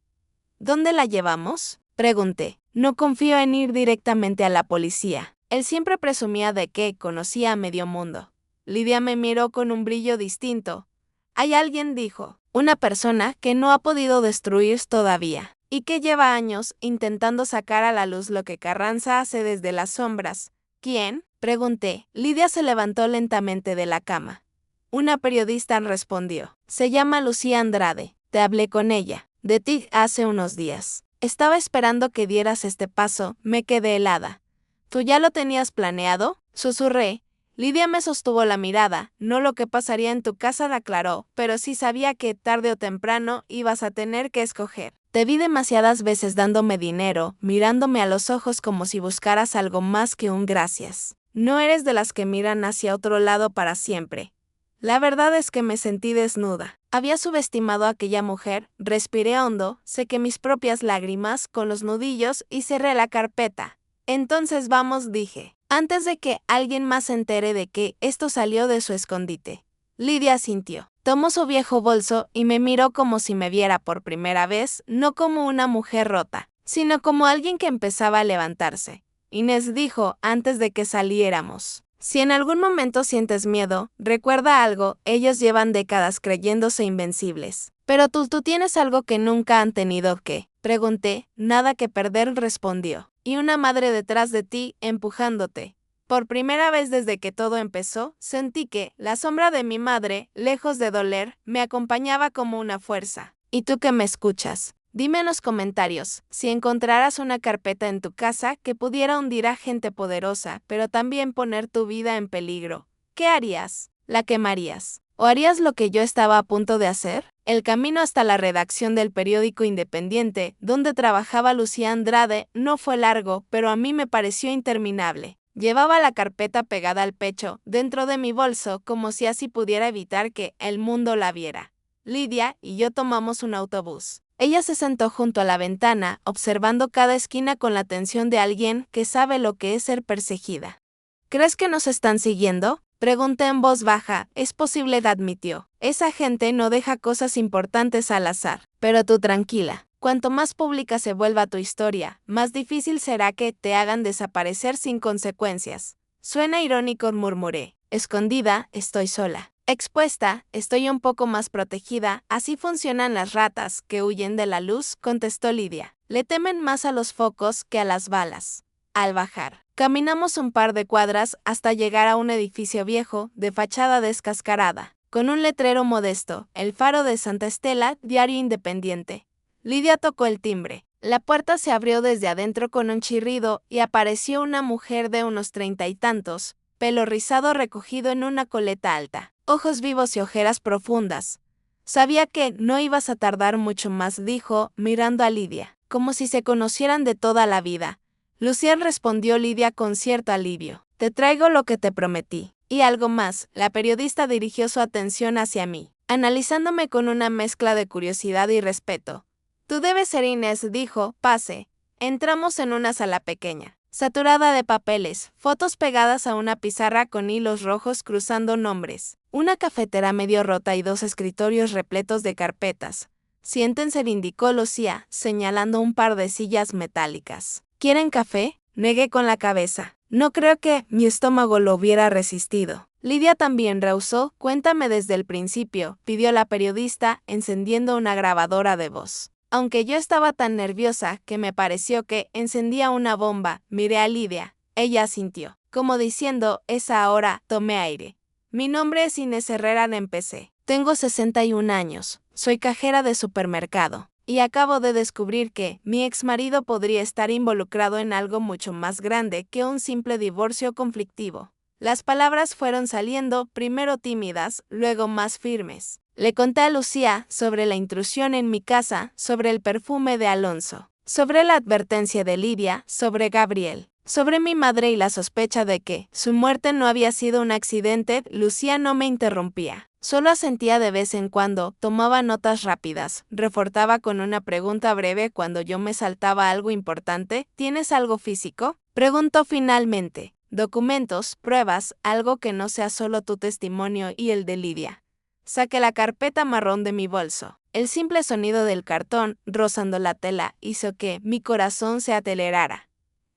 ¿Dónde la llevamos?, pregunté. No confío en ir directamente a la policía. Él siempre presumía de que conocía a medio mundo. Lidia me miró con un brillo distinto. Hay alguien, dijo. Una persona que no ha podido destruir todavía, y que lleva años intentando sacar a la luz lo que Carranza hace desde las sombras. ¿Quién?, pregunté. Lidia se levantó lentamente de la cama. Una periodista respondió. Se llama Lucía Andrade. Te hablé con ella. De ti hace unos días. Estaba esperando que dieras este paso. Me quedé helada. ¿Tú ya lo tenías planeado?, susurré. Lidia me sostuvo la mirada. No lo que pasaría en tu casa, la aclaró, pero sí sabía que tarde o temprano ibas a tener que escoger. Te vi demasiadas veces dándome dinero, mirándome a los ojos como si buscaras algo más que un gracias. No eres de las que miran hacia otro lado para siempre. La verdad es que me sentí desnuda. Había subestimado a aquella mujer, respiré hondo, sequé mis propias lágrimas con los nudillos y cerré la carpeta. Entonces vamos, dije, antes de que alguien más se entere de que esto salió de su escondite. Lidia asintió. Tomó su viejo bolso y me miró como si me viera por primera vez, no como una mujer rota, sino como alguien que empezaba a levantarse. Inés dijo antes de que saliéramos. Si en algún momento sientes miedo, recuerda algo, ellos llevan décadas creyéndose invencibles. Pero tú tienes algo que nunca han tenido, ¿qué?, pregunté. Nada que perder, respondió. Y una madre detrás de ti, empujándote. Por primera vez desde que todo empezó, sentí que la sombra de mi madre, lejos de doler, me acompañaba como una fuerza. ¿Y tú que me escuchas? Dime en los comentarios, si encontraras una carpeta en tu casa que pudiera hundir a gente poderosa, pero también poner tu vida en peligro, ¿qué harías? ¿La quemarías? ¿O harías lo que yo estaba a punto de hacer? El camino hasta la redacción del periódico independiente, donde trabajaba Lucía Andrade, no fue largo, pero a mí me pareció interminable. Llevaba la carpeta pegada al pecho, dentro de mi bolso, como si así pudiera evitar que el mundo la viera. Lidia y yo tomamos un autobús. Ella se sentó junto a la ventana, observando cada esquina con la atención de alguien que sabe lo que es ser perseguida. ¿Crees que nos están siguiendo?, pregunté en voz baja. Es posible, admitió. Esa gente no deja cosas importantes al azar. Pero tú tranquila. Cuanto más pública se vuelva tu historia, más difícil será que te hagan desaparecer sin consecuencias. Suena irónico, murmuré. Escondida, estoy sola. Expuesta, estoy un poco más protegida. Así funcionan las ratas que huyen de la luz, contestó Lidia. Le temen más a los focos que a las balas. Al bajar, caminamos un par de cuadras hasta llegar a un edificio viejo, de fachada descascarada, con un letrero modesto, el Faro de Santa Estela, diario independiente. Lidia tocó el timbre. La puerta se abrió desde adentro con un chirrido y apareció una mujer de unos 30 y tantos, pelo rizado recogido en una coleta alta, ojos vivos y ojeras profundas. Sabía que no ibas a tardar mucho más, dijo, mirando a Lidia, como si se conocieran de toda la vida. Lucía, respondió Lidia con cierto alivio. Te traigo lo que te prometí. Y algo más. La periodista dirigió su atención hacia mí, analizándome con una mezcla de curiosidad y respeto. Tú debes ser Inés, dijo. Pase. Entramos en una sala pequeña, saturada de papeles, fotos pegadas a una pizarra con hilos rojos cruzando nombres, una cafetera medio rota y dos escritorios repletos de carpetas. Siéntense, indicó Lucía, señalando un par de sillas metálicas. ¿Quieren café?, negué con la cabeza. No creo que mi estómago lo hubiera resistido. Lidia también rehusó. Cuéntame desde el principio, pidió la periodista, encendiendo una grabadora de voz. Aunque yo estaba tan nerviosa que me pareció que encendía una bomba, miré a Lidia. Ella asintió. Como diciendo, es ahora, tomé aire. Mi nombre es Inés Herrera, empecé. Tengo 61 años. Soy cajera de supermercado. Y acabo de descubrir que mi exmarido podría estar involucrado en algo mucho más grande que un simple divorcio conflictivo. Las palabras fueron saliendo, primero tímidas, luego más firmes. Le conté a Lucía sobre la intrusión en mi casa, sobre el perfume de Alonso, sobre la advertencia de Lidia, sobre Gabriel, sobre mi madre y la sospecha de que su muerte no había sido un accidente. Lucía no me interrumpía. Solo asentía de vez en cuando, tomaba notas rápidas, reforzaba con una pregunta breve cuando yo me saltaba algo importante. ¿Tienes algo físico?, preguntó finalmente. Documentos, pruebas, algo que no sea solo tu testimonio y el de Lidia. Saqué la carpeta marrón de mi bolso. El simple sonido del cartón, rozando la tela, hizo que mi corazón se acelerara.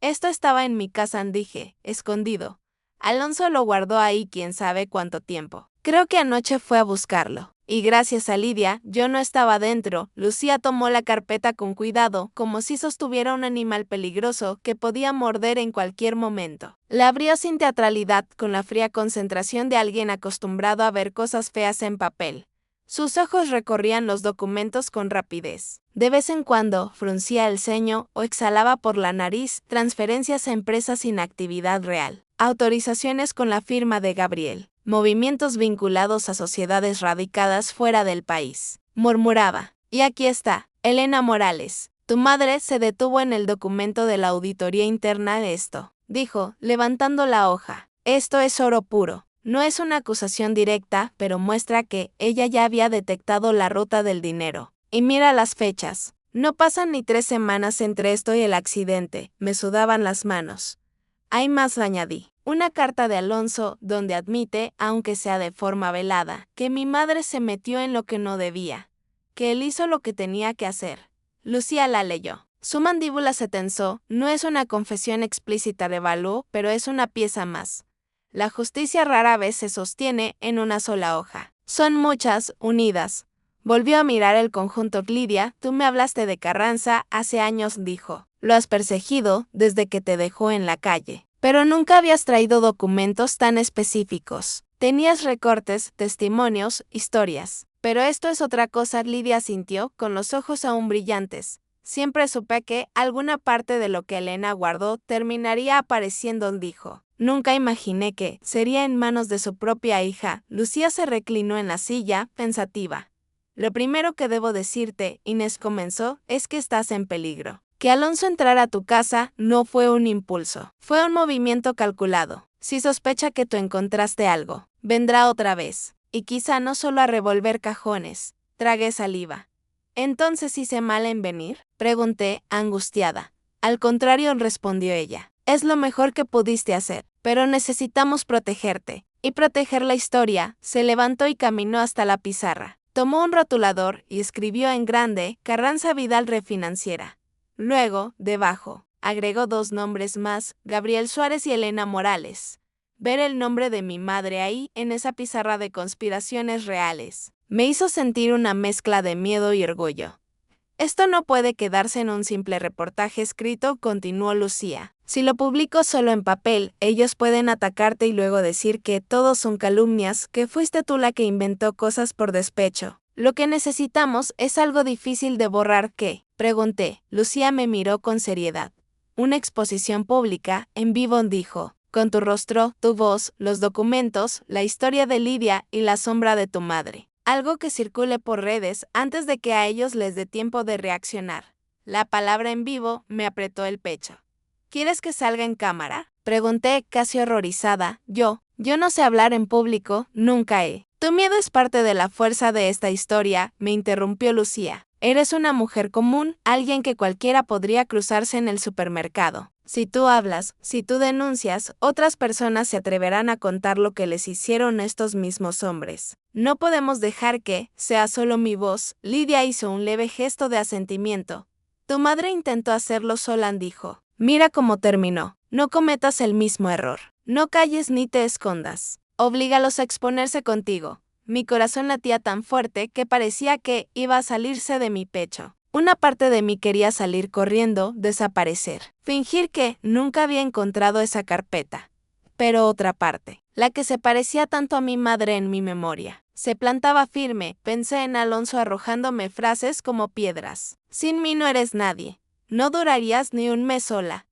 Esto estaba en mi casa, dije, escondido. Alonso lo guardó ahí quién sabe cuánto tiempo. Creo que anoche fue a buscarlo. Y gracias a Lidia, yo no estaba dentro. Lucía tomó la carpeta con cuidado, como si sostuviera un animal peligroso que podía morder en cualquier momento. La abrió sin teatralidad, con la fría concentración de alguien acostumbrado a ver cosas feas en papel. Sus ojos recorrían los documentos con rapidez. De vez en cuando, fruncía el ceño o exhalaba por la nariz. Transferencias a empresas sin actividad real. Autorizaciones con la firma de Gabriel. Movimientos vinculados a sociedades radicadas fuera del país. Murmuraba. Y aquí está, Elena Morales. Tu madre se detuvo en el documento de la auditoría interna de esto, dijo, levantando la hoja. Esto es oro puro. No es una acusación directa, pero muestra que ella ya había detectado la ruta del dinero. Y mira las fechas. No pasan ni 3 semanas entre esto y el accidente. Me sudaban las manos. Hay más, añadí. Una carta de Alonso donde admite, aunque sea de forma velada, que mi madre se metió en lo que no debía, que él hizo lo que tenía que hacer. Lucía la leyó. Su mandíbula se tensó. No es una confesión explícita de Balú, pero es una pieza más. La justicia rara vez se sostiene en una sola hoja. Son muchas, unidas. Volvió a mirar el conjunto. Lidia, tú me hablaste de Carranza hace años, dijo. Lo has perseguido desde que te dejó en la calle. Pero nunca habías traído documentos tan específicos. Tenías recortes, testimonios, historias. Pero esto es otra cosa. Lidia asintió, con los ojos aún brillantes. Siempre supe que alguna parte de lo que Elena guardó terminaría apareciendo, dijo. Nunca imaginé que sería en manos de su propia hija. Lucía se reclinó en la silla, pensativa. Lo primero que debo decirte, Inés comenzó, es que estás en peligro. Que Alonso entrara a tu casa no fue un impulso, fue un movimiento calculado. Si sospecha que tú encontraste algo, vendrá otra vez, y quizá no solo a revolver cajones. Tragué saliva. ¿Entonces hice mal en venir?, pregunté, angustiada. Al contrario, respondió ella. Es lo mejor que pudiste hacer, pero necesitamos protegerte. Y proteger la historia. Se levantó y caminó hasta la pizarra. Tomó un rotulador y escribió en grande, Carranza Vidal Refinanciera. Luego, debajo, agregó 2 nombres más, Gabriel Suárez y Elena Morales. Ver el nombre de mi madre ahí, en esa pizarra de conspiraciones reales, me hizo sentir una mezcla de miedo y orgullo. Esto no puede quedarse en un simple reportaje escrito, continuó Lucía. Si lo publico solo en papel, ellos pueden atacarte y luego decir que todo son calumnias, que fuiste tú la que inventó cosas por despecho. Lo que necesitamos es algo difícil de borrar. ¿Qué?, pregunté. Lucía me miró con seriedad. Una exposición pública, en vivo, dijo. Con tu rostro, tu voz, los documentos, la historia de Lidia y la sombra de tu madre. Algo que circule por redes antes de que a ellos les dé tiempo de reaccionar. La palabra en vivo me apretó el pecho. ¿Quieres que salga en cámara?, pregunté, casi horrorizada. Yo no sé hablar en público, nunca he. Tu miedo es parte de la fuerza de esta historia, me interrumpió Lucía. Eres una mujer común, alguien que cualquiera podría cruzarse en el supermercado. Si tú hablas, si tú denuncias, otras personas se atreverán a contar lo que les hicieron estos mismos hombres. No podemos dejar que sea solo mi voz. Lidia hizo un leve gesto de asentimiento. Tu madre intentó hacerlo sola, dijo. Mira cómo terminó. No cometas el mismo error. No calles ni te escondas. Oblígalos a exponerse contigo. Mi corazón latía tan fuerte que parecía que iba a salirse de mi pecho. Una parte de mí quería salir corriendo, desaparecer, fingir que nunca había encontrado esa carpeta. Pero otra parte, la que se parecía tanto a mi madre en mi memoria, Se plantaba firme, pensé en Alonso arrojándome frases como piedras. Sin mí no eres nadie. No durarías ni un mes sola.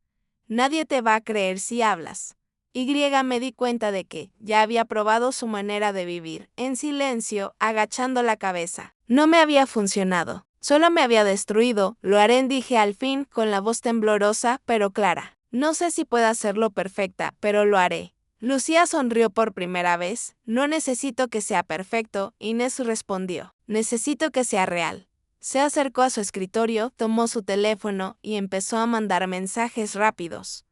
Nadie te va a creer si hablas. Me di cuenta de que ya había probado su manera de vivir, en silencio, agachando la cabeza. No me había funcionado. Solo me había destruido. Lo haré, dije al fin, con la voz temblorosa, pero clara. No sé si pueda hacerlo perfecta, pero lo haré. Lucía sonrió por primera vez. No necesito que sea perfecto, Inés respondió. Necesito que sea real. Se acercó a su escritorio, tomó su teléfono y empezó a mandar mensajes rápidos.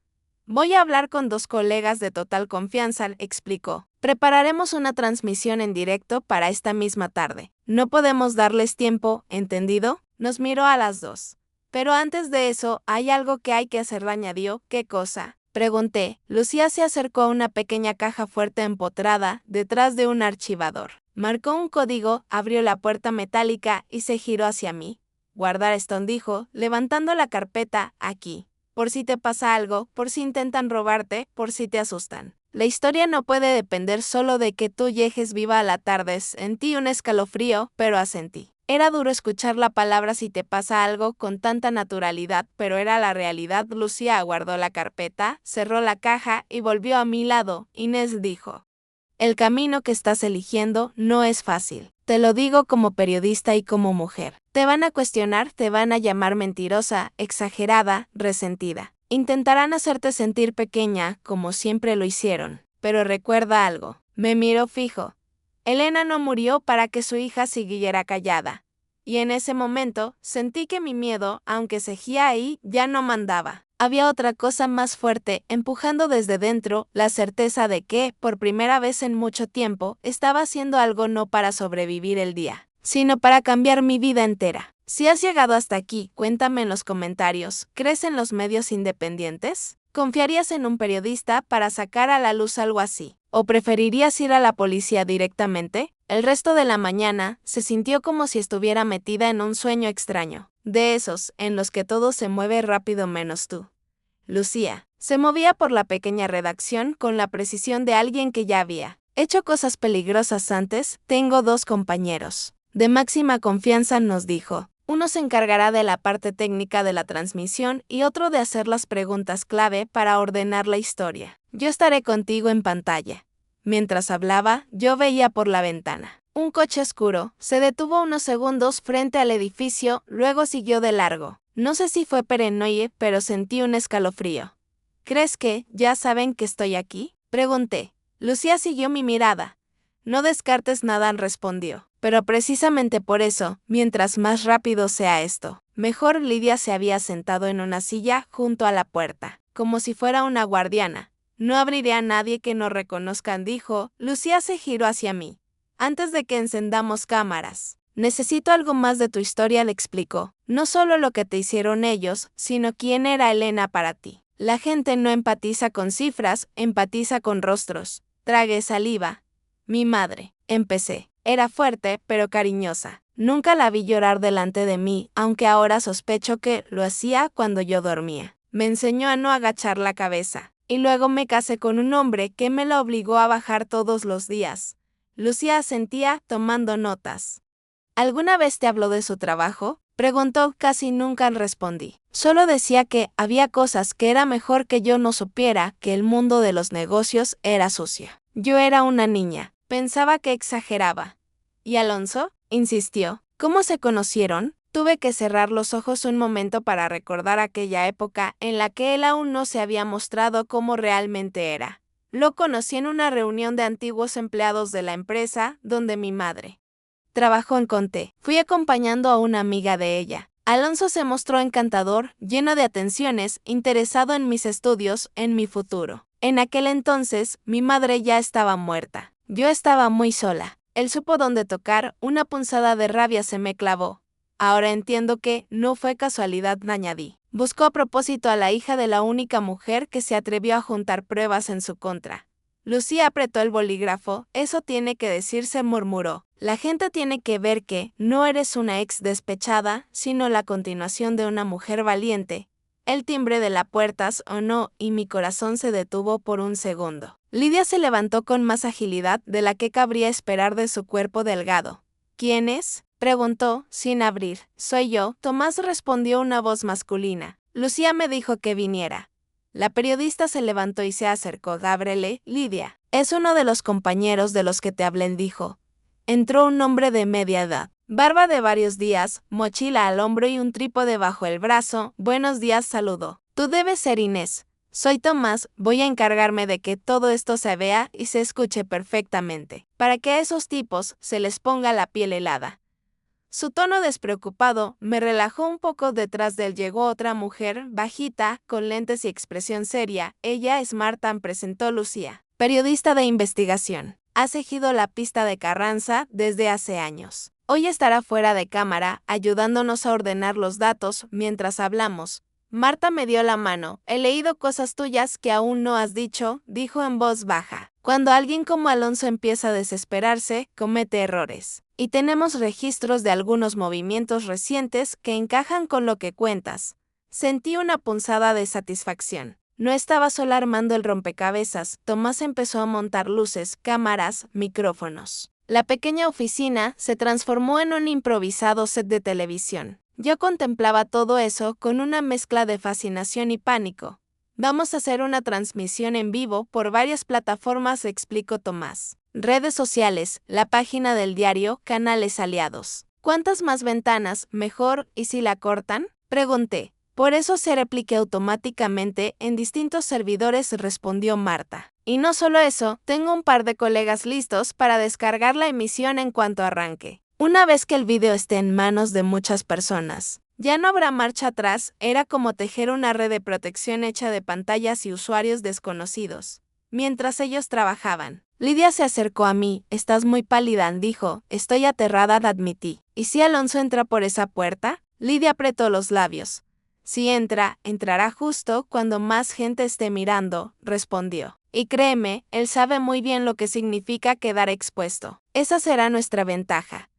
Voy a hablar con 2 colegas de total confianza, explicó. Prepararemos una transmisión en directo para esta misma tarde. No podemos darles tiempo, ¿entendido? Nos miró a las dos. Pero antes de eso, hay algo que hay que hacer, añadió. ¿Qué cosa? Pregunté. Lucía se acercó a una pequeña caja fuerte empotrada detrás de un archivador. Marcó un código, abrió la puerta metálica y se giró hacia mí. Guardar esto, dijo, levantando la carpeta, aquí. Por si te pasa algo, por si intentan robarte, por si te asustan. La historia no puede depender solo de que tú llegues viva a la tarde. Sentí un escalofrío, pero asentí. Era duro escuchar la palabra si te pasa algo con tanta naturalidad, pero era la realidad. Lucía guardó la carpeta, cerró la caja y volvió a mi lado. Inés dijo: el camino que estás eligiendo no es fácil. Te lo digo como periodista y como mujer. Te van a cuestionar, te van a llamar mentirosa, exagerada, resentida. Intentarán hacerte sentir pequeña, como siempre lo hicieron. Pero recuerda algo. Me miró fijo. Elena no murió para que su hija siguiera callada. Y en ese momento, sentí que mi miedo, aunque seguía ahí, ya no mandaba. Había otra cosa más fuerte, empujando desde dentro, la certeza de que, por primera vez en mucho tiempo, estaba haciendo algo no para sobrevivir el día, sino para cambiar mi vida entera. Si has llegado hasta aquí, cuéntame en los comentarios, ¿crees en los medios independientes? ¿Confiarías en un periodista para sacar a la luz algo así? ¿O preferirías ir a la policía directamente? El resto de la mañana se sintió como si estuviera metida en un sueño extraño, de esos en los que todo se mueve rápido menos tú. Lucía se movía por la pequeña redacción con la precisión de alguien que ya había hecho cosas peligrosas antes. Tengo 2 compañeros de máxima confianza, nos dijo. Uno se encargará de la parte técnica de la transmisión y otro de hacer las preguntas clave para ordenar la historia. Yo estaré contigo en pantalla. Mientras hablaba, yo veía por la ventana. Un coche oscuro se detuvo unos segundos frente al edificio, luego siguió de largo. No sé si fue paranoia, pero sentí un escalofrío. ¿Crees que ya saben que estoy aquí? Pregunté. Lucía siguió mi mirada. No descartes nada, respondió. Pero precisamente por eso, mientras más rápido sea esto, mejor. Lidia se había sentado en una silla junto a la puerta, como si fuera una guardiana. No abriré a nadie que no reconozcan, dijo. Lucía se giró hacia mí. Antes de que encendamos cámaras. Necesito algo más de tu historia, le explicó. No solo lo que te hicieron ellos, sino quién era Elena para ti. La gente no empatiza con cifras, empatiza con rostros. Tragué saliva. Mi madre, empecé. Era fuerte, pero cariñosa. Nunca la vi llorar delante de mí, aunque ahora sospecho que lo hacía cuando yo dormía. Me enseñó a no agachar la cabeza. Y luego me casé con un hombre que me la obligó a bajar todos los días. Lucía asentía, tomando notas. ¿Alguna vez te habló de su trabajo? Preguntó. Casi nunca respondí. Solo decía que había cosas que era mejor que yo no supiera, que el mundo de los negocios era sucio. Yo era una niña. Pensaba que exageraba. ¿Y Alonso? Insistió. ¿Cómo se conocieron? Tuve que cerrar los ojos un momento para recordar aquella época en la que él aún no se había mostrado como realmente era. Lo conocí en una reunión de antiguos empleados de la empresa donde mi madre trabajó en Conté. Fui acompañando a una amiga de ella. Alonso se mostró encantador, lleno de atenciones, interesado en mis estudios, en mi futuro. En aquel entonces, mi madre ya estaba muerta. Yo estaba muy sola. Él supo dónde tocar, una punzada de rabia se me clavó. Ahora entiendo que no fue casualidad, añadí. Buscó a propósito a la hija de la única mujer que se atrevió a juntar pruebas en su contra. Lucía apretó el bolígrafo. Eso tiene que decirse, murmuró. La gente tiene que ver que no eres una ex despechada, sino la continuación de una mujer valiente. El timbre de la puerta sonó y mi corazón se detuvo por un segundo. Lidia se levantó con más agilidad de la que cabría esperar de su cuerpo delgado. ¿Quién es?, preguntó, sin abrir. Soy yo, Tomás, respondió una voz masculina. Lucía me dijo que viniera. La periodista se levantó y se acercó. Ábrele, Lidia. Es uno de los compañeros de los que te hablé, dijo. Entró un hombre de media edad. Barba de varios días, mochila al hombro y un trípode bajo el brazo. Buenos días, saludó. Tú debes ser Inés. Soy Tomás, voy a encargarme de que todo esto se vea y se escuche perfectamente, para que a esos tipos se les ponga la piel helada. Su tono despreocupado me relajó un poco. Detrás de él llegó otra mujer, bajita, con lentes y expresión seria. Ella es Marta, presentó Lucía, periodista de investigación. Ha seguido la pista de Carranza desde hace años. Hoy estará fuera de cámara, ayudándonos a ordenar los datos mientras hablamos. Marta me dio la mano. He leído cosas tuyas que aún no has dicho, dijo en voz baja. Cuando alguien como Alonso empieza a desesperarse, comete errores. Y tenemos registros de algunos movimientos recientes que encajan con lo que cuentas. Sentí una punzada de satisfacción. No estaba sola armando el rompecabezas. Tomás empezó a montar luces, cámaras, micrófonos. La pequeña oficina se transformó en un improvisado set de televisión. Yo contemplaba todo eso con una mezcla de fascinación y pánico. Vamos a hacer una transmisión en vivo por varias plataformas, explicó Tomás. Redes sociales, la página del diario, canales aliados. ¿Cuántas más ventanas, mejor, y si la cortan?, pregunté. Por eso se replique automáticamente en distintos servidores, respondió Marta. Y no solo eso, tengo un par de colegas listos para descargar la emisión en cuanto arranque. Una vez que el video esté en manos de muchas personas, ya no habrá marcha atrás. Era como tejer una red de protección hecha de pantallas y usuarios desconocidos. Mientras ellos trabajaban, Lidia se acercó a mí. Estás muy pálida, dijo. Estoy aterrada, admití. ¿Y si Alonso entra por esa puerta? Lidia apretó los labios. Si entra, entrará justo cuando más gente esté mirando, respondió. Y créeme, él sabe muy bien lo que significa quedar expuesto. Esa será nuestra ventaja.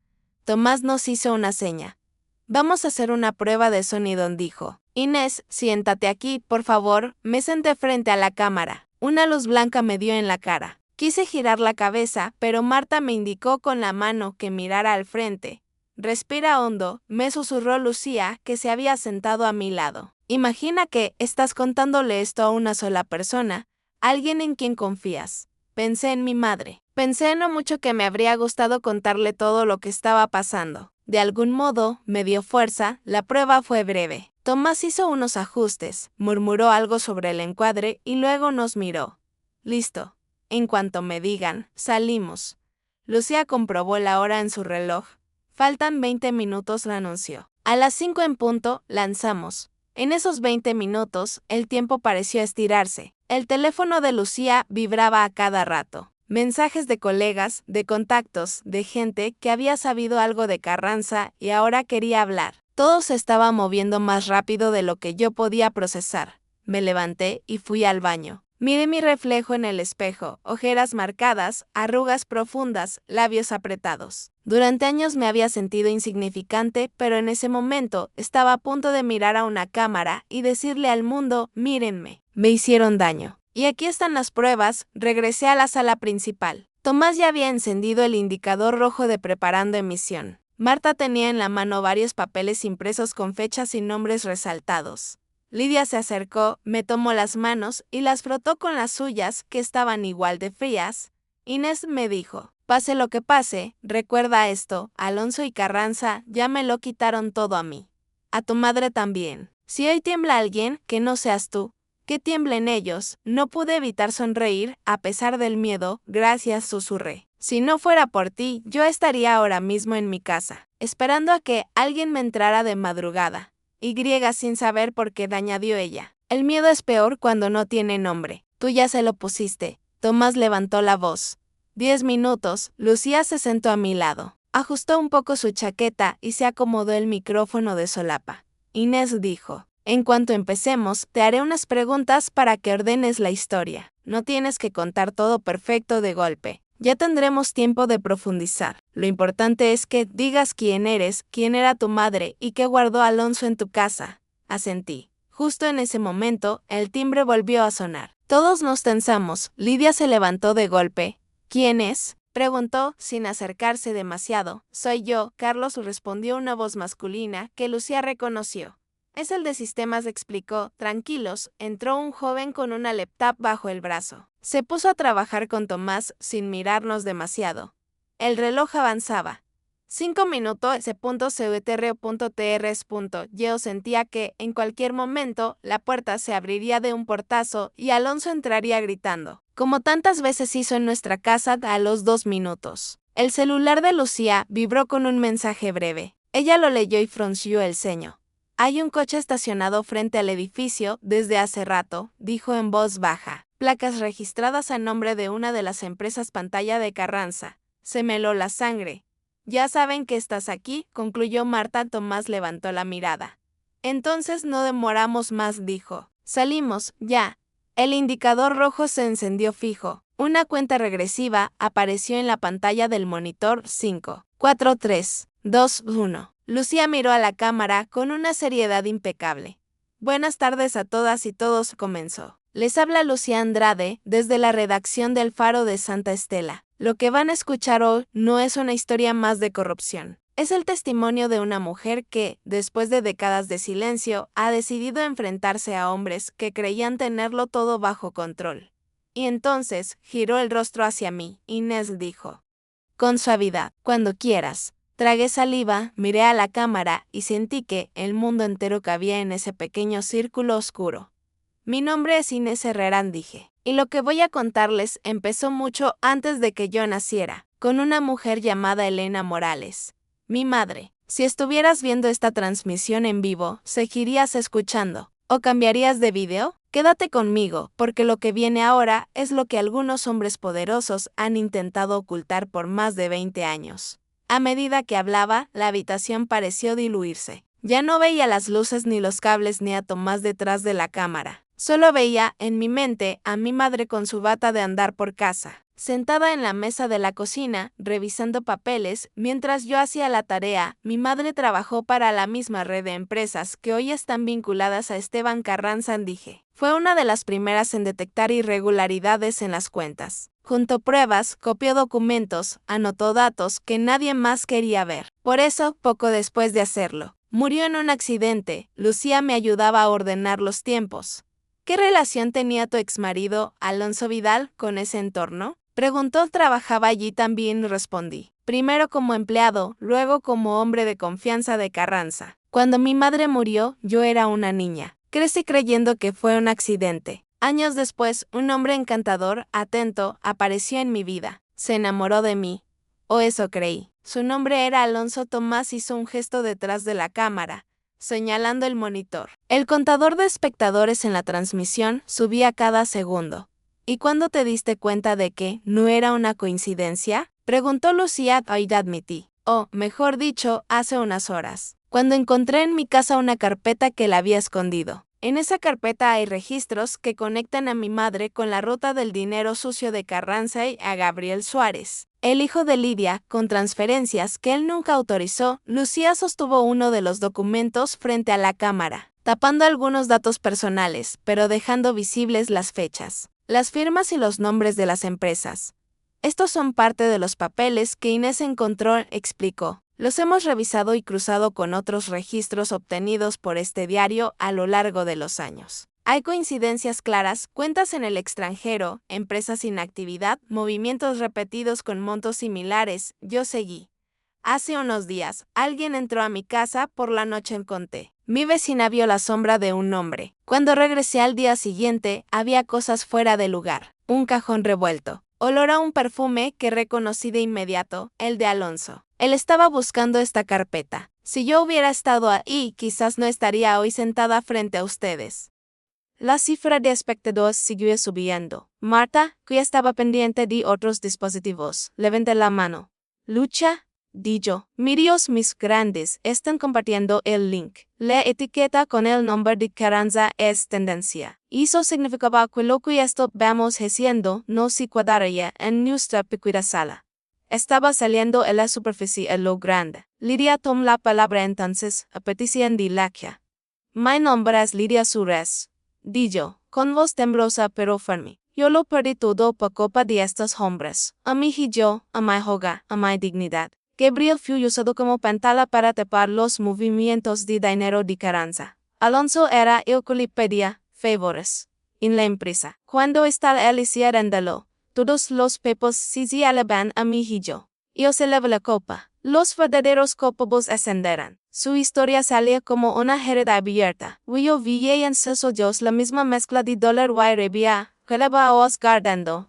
Tomás nos hizo una seña. Vamos a hacer una prueba de sonido, dijo. Inés, siéntate aquí, por favor. Me senté frente a la cámara. Una luz blanca me dio en la cara. Quise girar la cabeza, pero Marta me indicó con la mano que mirara al frente. Respira hondo, me susurró Lucía, que se había sentado a mi lado. Imagina que estás contándole esto a una sola persona, alguien en quien confías. Pensé en mi madre. Pensé en lo mucho que me habría gustado contarle todo lo que estaba pasando. De algún modo, me dio fuerza. La prueba fue breve. Tomás hizo unos ajustes, murmuró algo sobre el encuadre y luego nos miró. Listo. En cuanto me digan, salimos. Lucía comprobó la hora en su reloj. Faltan 20 minutos, la anunció. A las 5 en punto, lanzamos. En esos 20 minutos, el tiempo pareció estirarse. El teléfono de Lucía vibraba a cada rato. Mensajes de colegas, de contactos, de gente que había sabido algo de Carranza y ahora quería hablar. Todo se estaba moviendo más rápido de lo que yo podía procesar. Me levanté y fui al baño. Miré mi reflejo en el espejo, ojeras marcadas, arrugas profundas, labios apretados. Durante años me había sentido insignificante, pero en ese momento estaba a punto de mirar a una cámara y decirle al mundo, mírenme. Me hicieron daño. Y aquí están las pruebas. Regresé a la sala principal. Tomás ya había encendido el indicador rojo de preparando emisión. Marta tenía en la mano varios papeles impresos con fechas y nombres resaltados. Lidia se acercó, me tomó las manos y las frotó con las suyas, que estaban igual de frías. Inés me dijo, pase lo que pase, recuerda esto, Alonso y Carranza ya me lo quitaron todo a mí. A tu madre también. Si hoy tiembla alguien, que no seas tú. Que tiemblen ellos. No pude evitar sonreír, a pesar del miedo. Gracias, susurré. Si no fuera por ti, yo estaría ahora mismo en mi casa, esperando a que alguien me entrara de madrugada. Y sin saber por qué, añadió ella. El miedo es peor cuando no tiene nombre. Tú ya se lo pusiste. Tomás levantó la voz. 10 minutos, Lucía se sentó a mi lado. Ajustó un poco su chaqueta y se acomodó el micrófono de solapa. Inés dijo, en cuanto empecemos, te haré unas preguntas para que ordenes la historia. No tienes que contar todo perfecto de golpe. Ya tendremos tiempo de profundizar. Lo importante es que digas quién eres, quién era tu madre y qué guardó Alonso en tu casa. Asentí. Justo en ese momento, el timbre volvió a sonar. Todos nos tensamos. Lidia se levantó de golpe. ¿Quién es?, preguntó, sin acercarse demasiado. Soy yo, Carlos, respondió una voz masculina que Lucía reconoció. Es el de sistemas, explicó. Tranquilos, entró un joven con una laptop bajo el brazo. Se puso a trabajar con Tomás sin mirarnos demasiado. El reloj avanzaba. 5 minutos. Yo sentía que, en cualquier momento, la puerta se abriría de un portazo y Alonso entraría gritando, como tantas veces hizo en nuestra casa a los 2 minutos. El celular de Lucía vibró con un mensaje breve. Ella lo leyó y frunció el ceño. Hay un coche estacionado frente al edificio desde hace rato, dijo en voz baja. Placas registradas a nombre de una de las empresas Pantalla de Carranza. Se me heló la sangre. Ya saben que estás aquí, concluyó Marta. Tomás levantó la mirada. Entonces no demoramos más, dijo. Salimos, ya. El indicador rojo se encendió fijo. Una cuenta regresiva apareció en la pantalla del monitor. 5, 4, 3, 2, 1. Lucía miró a la cámara con una seriedad impecable. Buenas tardes a todas y todos, comenzó. Les habla Lucía Andrade, desde la redacción del Faro de Santa Estela. Lo que van a escuchar hoy no es una historia más de corrupción. Es el testimonio de una mujer que, después de décadas de silencio, ha decidido enfrentarse a hombres que creían tenerlo todo bajo control. Y entonces, giró el rostro hacia mí. Inés dijo. Con suavidad, cuando quieras. Tragué saliva, miré a la cámara y sentí que el mundo entero cabía en ese pequeño círculo oscuro. Mi nombre es Inés Herrerán, dije. Y lo que voy a contarles empezó mucho antes de que yo naciera, con una mujer llamada Elena Morales. Mi madre. Si estuvieras viendo esta transmisión en vivo, seguirías escuchando. ¿O cambiarías de video? Quédate conmigo, porque lo que viene ahora es lo que algunos hombres poderosos han intentado ocultar por más de 20 años. A medida que hablaba, la habitación pareció diluirse. Ya no veía las luces ni los cables ni a Tomás detrás de la cámara. Solo veía, en mi mente, a mi madre con su bata de andar por casa, sentada en la mesa de la cocina, revisando papeles, mientras yo hacía la tarea. Mi madre trabajó para la misma red de empresas que hoy están vinculadas a Esteban Carranza, dije. Fue una de las primeras en detectar irregularidades en las cuentas. Juntó pruebas, copió documentos, anotó datos que nadie más quería ver. Por eso, poco después de hacerlo, murió en un accidente. Lucía me ayudaba a ordenar los tiempos. ¿Qué relación tenía tu exmarido, Alonso Vidal, con ese entorno?, preguntó. Trabajaba allí también, respondí. Primero como empleado, luego como hombre de confianza de Carranza. Cuando mi madre murió, yo era una niña. Crecí creyendo que fue un accidente. Años después, un hombre encantador, atento, apareció en mi vida. Se enamoró de mí. O eso creí. Su nombre era Alonso. Tomás hizo un gesto detrás de la cámara, señalando el monitor. El contador de espectadores en la transmisión subía cada segundo. ¿Y cuándo te diste cuenta de que no era una coincidencia?, preguntó Lucía. Hoy admití. O, mejor dicho, hace unas horas, cuando encontré en mi casa una carpeta que la había escondido. En esa carpeta hay registros que conectan a mi madre con la ruta del dinero sucio de Carranza y a Gabriel Suárez, el hijo de Lidia, con transferencias que él nunca autorizó. Lucía sostuvo uno de los documentos frente a la cámara, tapando algunos datos personales, pero dejando visibles las fechas, las firmas y los nombres de las empresas. Estos son parte de los papeles que Inés encontró, explicó. Los hemos revisado y cruzado con otros registros obtenidos por este diario a lo largo de los años. Hay coincidencias claras, cuentas en el extranjero, empresas sin actividad, movimientos repetidos con montos similares. Yo seguí. Hace unos días, alguien entró a mi casa. Por la noche conté. Mi vecina vio la sombra de un hombre. Cuando regresé al día siguiente, había cosas fuera de lugar. Un cajón revuelto. Olor a un perfume que reconocí de inmediato, el de Alonso. Él estaba buscando esta carpeta. Si yo hubiera estado ahí, quizás no estaría hoy sentada frente a ustedes. La cifra de espectadores siguió subiendo. Marta, que estaba pendiente de otros dispositivos, levantó la mano. Lucha, di yo. Medios mis grandes están compartiendo el link. La etiqueta con el nombre de Carranza es tendencia. Eso significaba que lo que estábamos haciendo no se cuadraría en nuestra pequeña sala. Estaba saliendo en la superficie a lo grande. Lidia tomó la palabra entonces, a petición de Lakia. Mi nombre es Lidia Suárez, dijo, con voz temblorosa pero firme. Yo lo perdí todo por culpa de estos hombres. A mi hijo, a mi hogar, a mi dignidad. Gabriel fue usado como pantalla para tapar los movimientos de dinero de Carranza. Alonso era el que le pedía favores en la empresa. Cuando estaba él haciéndolo, todos los pepos se señalaban a mi hijo. Yo se levó la copa. Los verdaderos culpables ascenderán. Su historia salía como una herida abierta. Yo veía en sus ojos la misma mezcla de dolor y rabia que la os guardando.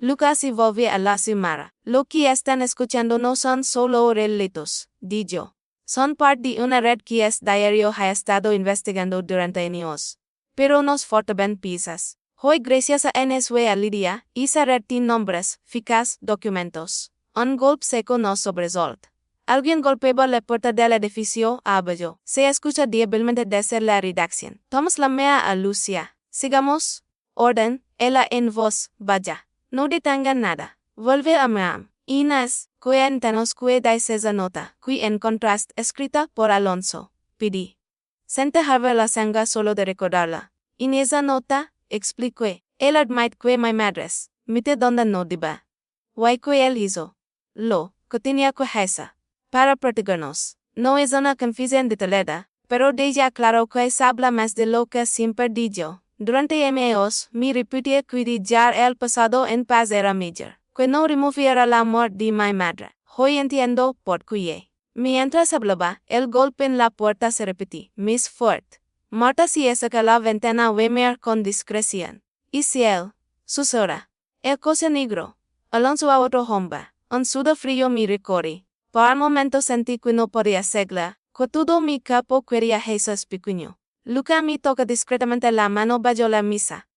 Lucas y volvió a la Sumara. Lo que están escuchando no son solo relatos, dijo. Son parte de una red que es diario ha estado investigando durante años. Pero nos faltan piezas. Hoy gracias a NSW a Lidia, esa red tiene nombres, ficas, documentos. Un golpe seco nos sobresalta. Alguien golpeaba la puerta del edificio abajo. Se escucha débilmente desde la redacción. Tomamos la mea a Lucia. Sigamos. Orden, ella en voz baja. No detengan nada. Vuelve a Miam. Inés, cuéntanos qué dice esa nota, que en contraste escrita por Alonso. Pedí. Sente Harvey la sangre solo de recordarla. En esa nota, expliqué. Él admite que mi madres, mite donde no deba. Guay que él hizo. Lo, que tenía que hacer. Para protegernos. No es una confusión detallada, pero deja claro que se habla más de lo que siempre dijo. Durante años, me repetía que dejar el pasado en paz era mejor, que no removiera la muerte de mi madre. Hoy entiendo por qué. Mientras hablaba, el golpe en la puerta se repetía, más fuerte. Marta se acerca a la ventana a ver con discreción. Y si él, susurra, el coche negro, Alonso a otro hombre, un sudor frío me recorre. Por un momento sentí que no podía seguirla, que todo mi cuerpo quería Jesús pequeño. Luca me toca discretamente la mano bajo la mesa.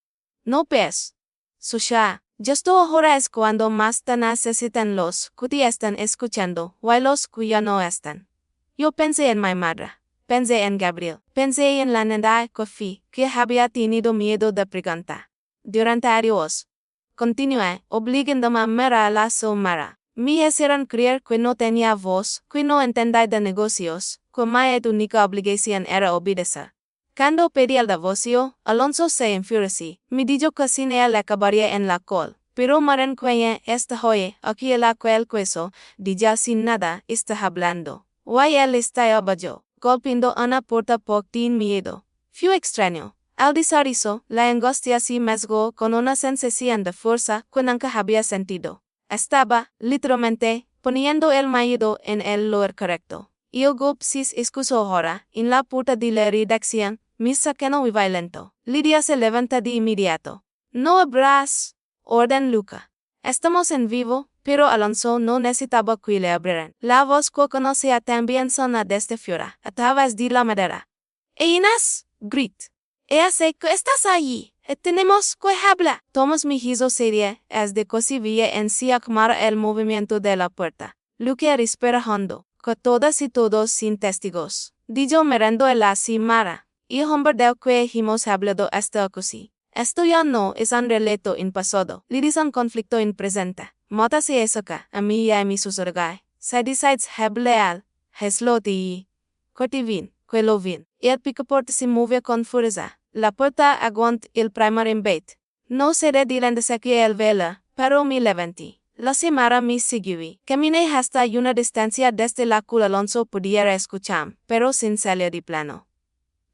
No ves. Susha, justo ahora es cuando más te necesitan los que te están escuchando, o los que ya no están. Yo pensé en mi madre. Pensé en Gabriel. Pensé en la nena Kofi, que había tenido miedo de preguntar. Durante años. Continué, obligándome a mirar a la Sumara. Me hicieron creer que no tenía voz, que no entendía de negocios, que mi única obligación era obedecer. Cuando pedí el divorcio, Alonso se enfureció. Me dijo que sin él acabaría en la col. Pero Maren Cuella esta hoy, aquí la cual queso, ya sin nada, está hablando. Hoy él está abajo, golpeando una puerta por tin miedo. Fue extraño. Al decir eso, la angustia se mezcló con una sensación de fuerza que nunca había sentido. Estaba, literalmente, poniendo el miedo en el lugar correcto. Y el golpe se excusó ahora, en la puerta de la redacción, muy cercano y violento. Lidia se levanta de inmediato. No abras, orden Luca. Estamos en vivo, pero Alonso no necesitaba que le abrieran. La voz que conocía también sonó desde fuera, a través de la madera. Inés, grit. Ella sé que estás allí. Tenemos que hablar. Tomás me hizo seria, es de que se veía en sí acomar el movimiento de la puerta. Luca respira hondo, que todas y todos sin testigos. Dijo mirando a la Sumara. Y hombre del que hemos hablado hasta aquí. Esto ya no es un relato en pasado. Es un conflicto en presente. Mata se acerca a mí y a mi susurgai. Se decides hablar. Es lo de Cortivin, que lo vin. El picaporte se mueve con fuerza. La puerta aguanta el primer embate. No seré dilándose que el vela, pero me levanté. La Sumara me siguió. Caminé hasta una distancia desde la cual Alonso pudiera escuchar, pero sin salir de plano.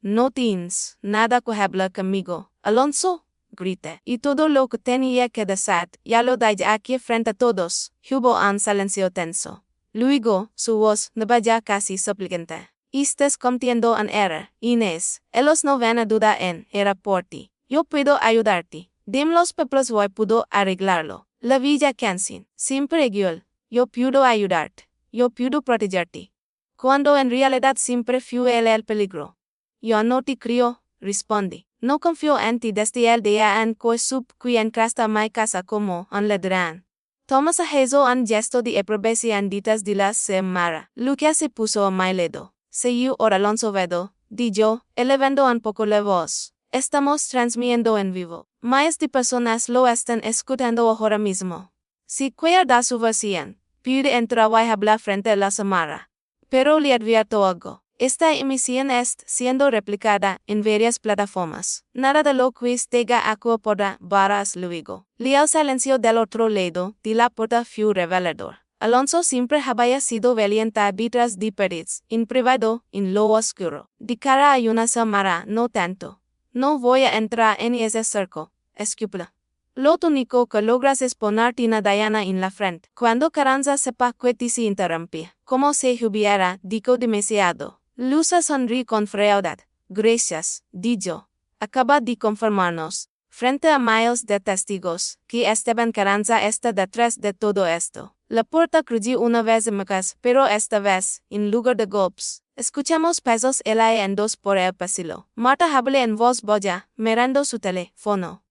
No tienes nada que hablar conmigo, Alonso, grité. Y todo lo que tenía que decir, ya lo dije aquí frente a todos. Hubo un silencio tenso. Luego, su voz no ya casi suplicante. Estás cometiendo un error, Inés. Ellos no van a dudar en era por ti. Yo puedo ayudarte. Dime los papeles y puedo arreglarlo. La villa canción. Siempre igual. Yo puedo ayudarte. Yo puedo protegerte. Cuando en realidad siempre fue el peligro. Yo no te creo, respondí. No confío en ti desde el día en que supe que entraste a mi casa como un ladrón. Tomás hizo un gesto de aprobación detrás de la Sumara. Luca se puso a mi lado. Soy Alonso Vedo, dijo, elevando un poco la voz. Estamos transmitiendo en vivo. Miles de personas lo están escuchando ahora mismo. Si quiere dar su versión, puede entrar y hablar frente a la Sumara. Pero le advierto algo. Esta emisión está siendo replicada en varias plataformas. Nada de lo que llega aqua podrá varas luego. El silencio del otro lado de la puerta fue revelador. Alonso siempre había sido valiente detrás de paredes, en privado, en lo oscuro. De cara a una cámara, no tanto. No voy a entrar en ese cerco, escúpula. Lo único que logras es ponerte una diana en la frente. Cuando Carranza sepa que te se interrumpía, como si hubiera dicho demasiado. Luisa sonríe con frialdad. Gracias, dijo. Acaba de confirmarnos, frente a miles de testigos, que Esteban Carranza está detrás de todo esto. La puerta crujó una vez más, pero esta vez, en lugar de golpes, escuchamos pasos en dos por el pasillo. Marta habla en voz baja, mirando su teléfono.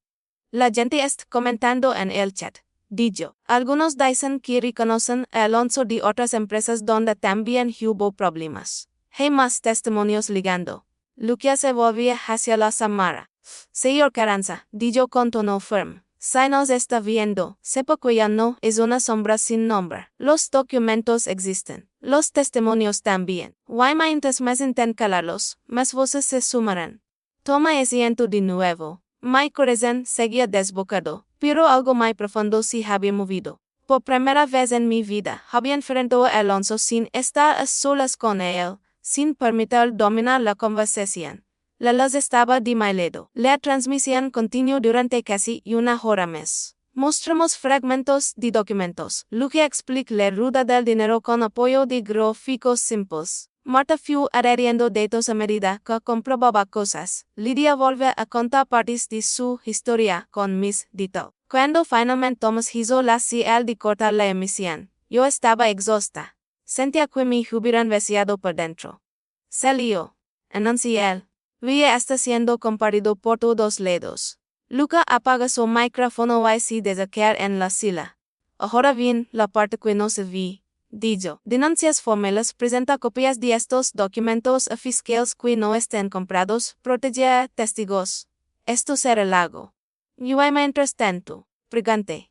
La gente está comentando en el chat, dijo. Algunos dicen que reconocen a Alonso de otras empresas donde también hubo problemas. Hay más testimonios ligando. Lucas se volvía hacia la cámara. Señor Carranza, dijo con tono firme. Si nos está viendo, sepa que ya no es una sombra sin nombre. Los documentos existen. Los testimonios también. Mientras más intenten calarlos, más voces se sumarán. Toma asiento de nuevo. Mi corazón seguía desbocado, pero algo más profundo se había movido. Por primera vez en mi vida, había enfrentado a Alonso sin estar a solas con él, sin permitir dominar la conversación. La luz estaba de mi lado. La transmisión continuó durante casi una hora más. Mostramos fragmentos de documentos. Luke explica la ruta del dinero con apoyo de gráficos simples. Marta fue adhiriendo datos a medida que comprobaba cosas. Lidia volvió a contar partes de su historia con mis detalles. Cuando finalmente Thomas hizo la señal de cortar la emisión, yo estaba exhausta. Sentía que me hubieran vaciado por dentro. Salió. Anunció él. Vía está siendo compartido por todos lados. Luca apaga su micrófono y se desaquea en la silla. Ahora bien, la parte que no se ve, dijo. Denuncias formales presenta copias de estos documentos a fiscales que no estén comprados, protege a testigos. Esto será largo. Yo mientras tanto, pregunté.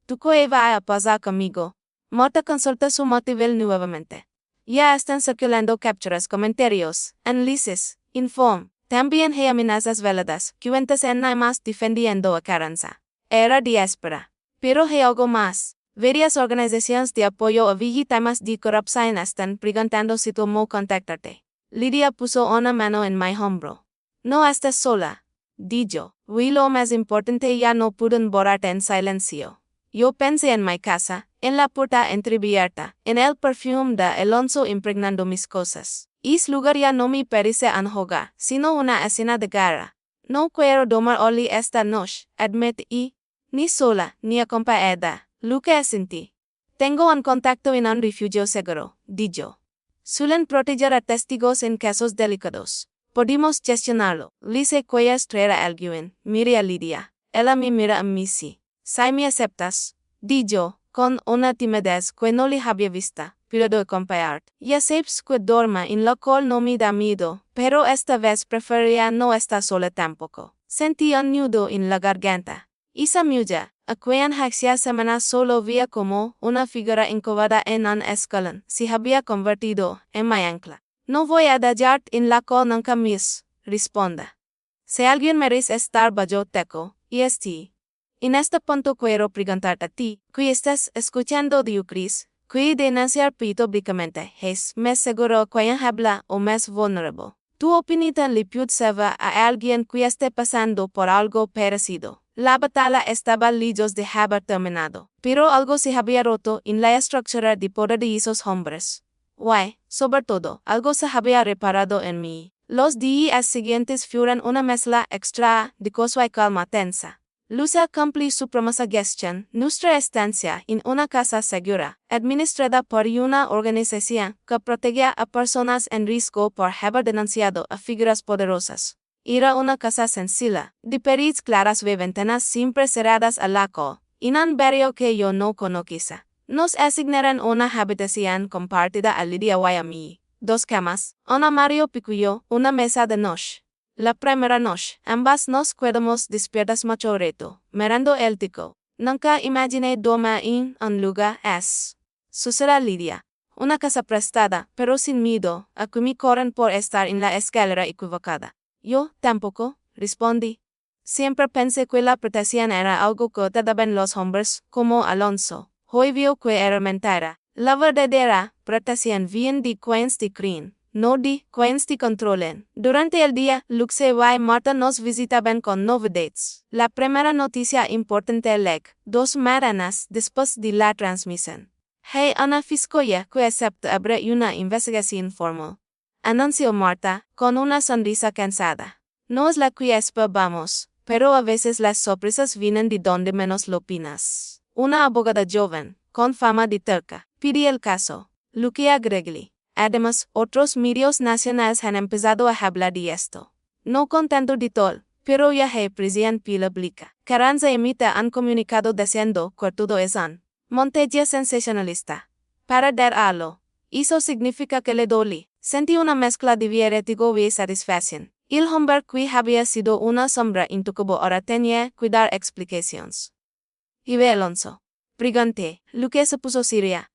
¿Tú qué va a pasar conmigo? Marta consulta su móvil nuevamente. Ya están circulando capturas, comentarios, análisis, informe. También hay amenazas veladas, cuentas anónimas defendiendo a Carranza. Era de espera. Pero hay algo más. Varias organizaciones de apoyo a víctimas de corrupción están preguntando si tomó contactarte. Lidia puso una mano en mi hombro. No estás sola, dijo. Y lo más importante, ya no pueden borrarte en silencio. Yo pensé en mi casa, en la puerta entreabierta, en el perfume de Alonso impregnando mis cosas. Ese lugar ya no me parece un hogar, sino una escena de guerra. No quiero dormir hoy esta noche, admití. Ni sola, ni acompañada. Luca asentí. Tengo un contacto en un refugio seguro, dijo. Suelen proteger a testigos en casos delicados. Podemos gestionarlo. Lise Cuellas traerá a alguien. Mire a Lidia. Ella me mira a mí sí. Si me aceptas, dijo, con una timidez que no le había vista, puedo acompañarte. Ya sabes que duerma en la cual no me da miedo, pero esta vez preferiría no estar sola tampoco. Sentí un nudo en la garganta. Esa mujer, a quien hacía semanas solo veía como una figura incubada en un escalón, se había convertido en mi ancla. No voy a dejarte en la cual nunca más, responda. Si alguien merece estar bajo techo, y es ti. En este punto quiero preguntarte a ti, que estás escuchando de Ucris, que denunciar públicamente es más seguro quien habla o más vulnerable. Tu opinión le puede servir a alguien que esté pasando por algo parecido. La batalla estaba lejos de haber terminado, pero algo se había roto en la estructura de poder de esos hombres. Sobre todo, algo se había reparado en mí. Los días siguientes fueron una mezcla extra de gozo y calma tensa. Lucia cumplió su promesa gestión, nuestra estancia en una casa segura, administrada por una organización que protegía a personas en riesgo por haber denunciado a figuras poderosas. Era una casa sencilla, de paredes claras y ventanas siempre cerradas al laco, en un barrio que yo no conocía. Nos asignaron una habitación compartida a Lidia y a mí, 2 camas, un armario pequeño, una mesa de noche. La primera noche, ambas nos quedamos despiertas mucho rato, mirando el techo. Nunca imaginé dormir en un lugar así. Susurra Lidia. Una casa prestada, pero sin miedo, a que me corren por estar en la escalera equivocada. Yo, tampoco, respondí. Siempre pensé que la protección era algo que te daban los hombres, como Alonso. Hoy veo que era mentira. La verdadera protección viene de quienes te creen, no de quienes te controlen. Durante el día, Luxe y Marta nos visitaban con novedades. La primera noticia importante leg, 2 semanas después de la transmisión. Hey Ana Fiscoya que acepta abrir una investigación formal. Anunció Marta, con una sonrisa cansada. No es la que esperábamos, pero a veces las sorpresas vienen de donde menos lo opinas. Una abogada joven, con fama de terca, pide el caso. Lucia Gregli. Además, otros medios nacionales han empezado a hablar de esto. No contento de todo, pero ya hay presión pública. Carranza y Mita han comunicado diciendo que todo es un montaje sensacionalista. Para dar algo. Eso significa que le dolí. Sentí una mezcla de vértigo y satisfacción. El hombre que había sido una sombra intucubo ahora tenía que dar explicaciones. ¿Y ve Alonso? Pregunté. Luque se puso seria.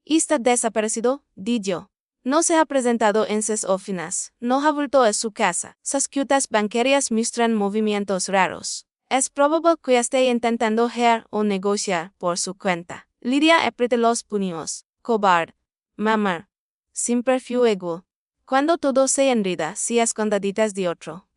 ¿Está desaparecido? Di yo. No se ha presentado en sus oficinas, no ha vuelto a su casa. Sus cuentas bancarias muestran movimientos raros. Es probable que esté intentando hacer o negociar por su cuenta. Lidia aprieta los puños. Cobarde. Mamá. Siempre fuego. Cuando todo se enreda, se escondaditas de otro.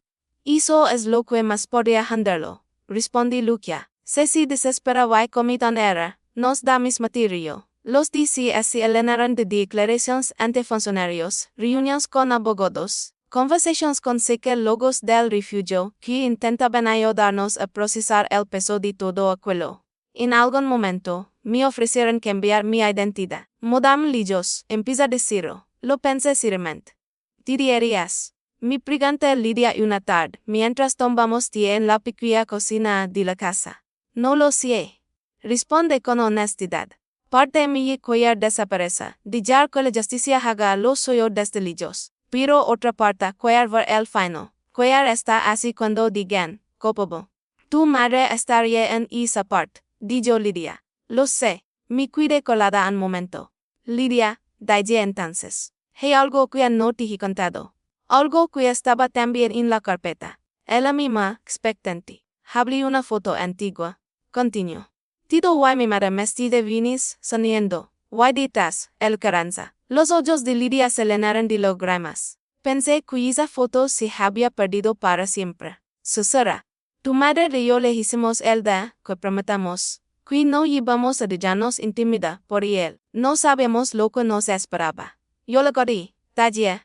Eso es lo que más podría handarlo, respondí Lucia. Si desespera y comete un error, nos da mis material. Los DCS se llenaron de declaraciones ante funcionarios, reuniones con abogados, conversaciones con psicólogos del refugio que intentaban ayudarnos a procesar el peso de todo aquello. En algún momento, me ofrecieron cambiar mi identidad. Madame Lillos, empieza de cero. Lo pensé seriamente. ¿Dirías? Me pregunté Lidia una tarde, mientras tomamos té en la pequeña cocina de la casa. No lo sé. Responde con honestidad. Parte de mi collar desaparece, dejar que la justicia haga lo suyo desde Lillos. Pero otra parte, collar ver el final. Collar está así cuando digan, culpable. Tu madre estaría en esa parte, dijo Lidia. Lo sé. Me quedé colada un momento. Lidia, dije entonces. Hay algo que no te he contado. Algo que estaba también en la carpeta. Ella misma, expectante. Hablé una foto antigua. Continuó. Tito y mi madre vestida vinis, sonriendo. Y detrás, el Carranza. Los ojos de Lidia se llenaron de lágrimas. Pensé que esa foto se había perdido para siempre. Susura. Tu madre y yo le hicimos el día que prometamos. Que no íbamos a dejarnos intimidar por él. No sabemos lo que nos esperaba. Yo le corrí, tallé.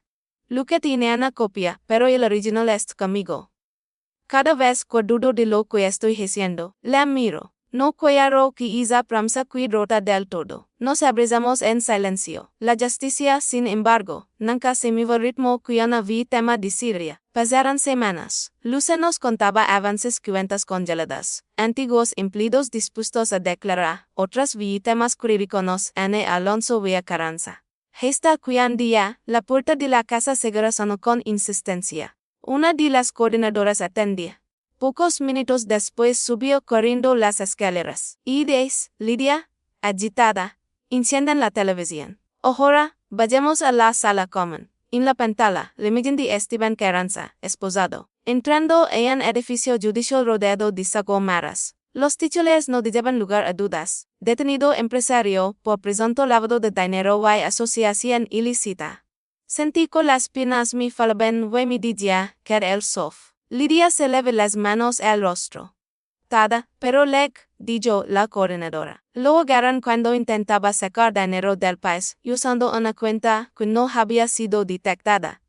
Luque tiene una copia, pero el original está conmigo. Cada vez que dudo de lo que estoy diciendo, le miro. No quiero que esa promesa que rota del todo. Nos abrazamos en silencio. La justicia, sin embargo, nunca se movió al ritmo que una vi tema de Siria. Pasaron semanas. Luce nos contaba avances cuentas congeladas. Antiguos empleados dispuestos a declarar. Otras vi temas críticos en Alonso y Carranza. Hasta que un día, la puerta de la casa segura sonó con insistencia. Una de las coordinadoras atendía. Pocos minutos después subió corriendo las escaleras. Lidia, agitada, encienden la televisión. Ahora, vayamos a la sala común. En la pantalla, la imagen de Esteban Carranza, esposado, entrando en un edificio judicial rodeado de sacomaras. Los titulares no daban lugar a dudas. Detenido empresario por presunto lavado de dinero y asociación ilícita. Sentí que las piernas me falaban y me decía que era el sof. Lidia se levó las manos al rostro. Tada, pero dijo la coordinadora. Lo agarraron cuando intentaba sacar dinero del país, usando una cuenta que no había sido detectada.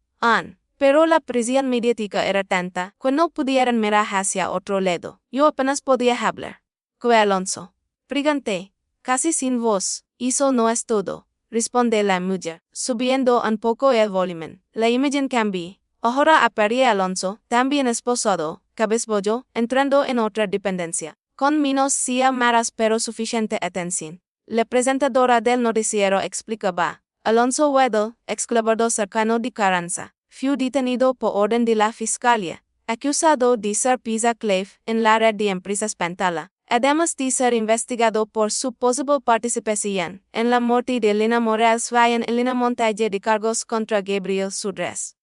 Pero la presión mediática era tanta que no pudieran mirar hacia otro lado. Yo apenas podía hablar. ¿Qué Alonso? Pregunté, casi sin voz. Eso no es todo, responde la mujer, subiendo un poco el volumen. La imagen cambió. Ahora aparecía Alonso, también esposado, cabezbollo, entrando en otra dependencia, con menos maras pero suficiente atención. La presentadora del noticiero explicaba. Alonso Weddle, exclavador cercano de Carranza, fue detenido por orden de la fiscalía, acusado de ser pieza clave en la red de empresas Pantala. además de ser investigado por su posible participación en la muerte de Lina Morales vayan en la montaña de cargos contra Gabriel Sudres.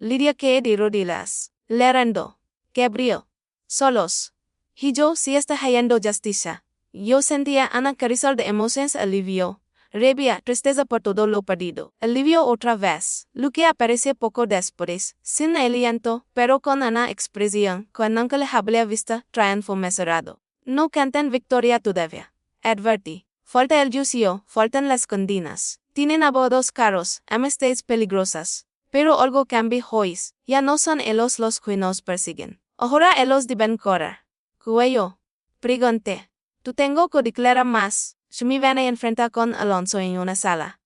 Lidia que de rodillas, lerando. Gabriel. Solos. Y yo si está hallando justicia. Yo sentía una carizal de emociones alivio. Rabia, tristeza por todo lo perdido. Alivio otra vez. Luque aparece poco después, sin aliento, pero con una expresión que nunca le había vista, triunfo mesurado. No cantan victoria todavía. Advertí. Falta el juicio, faltan las condenas. Tienen a bordo carros, amistades peligrosas. Pero algo cambia hoy. Ya no son ellos los que nos persiguen. Ahora ellos deben correr. Cuello. Pregunté. Tú tengo que declarar más. Yo me van a enfrentar con Alonso en una sala.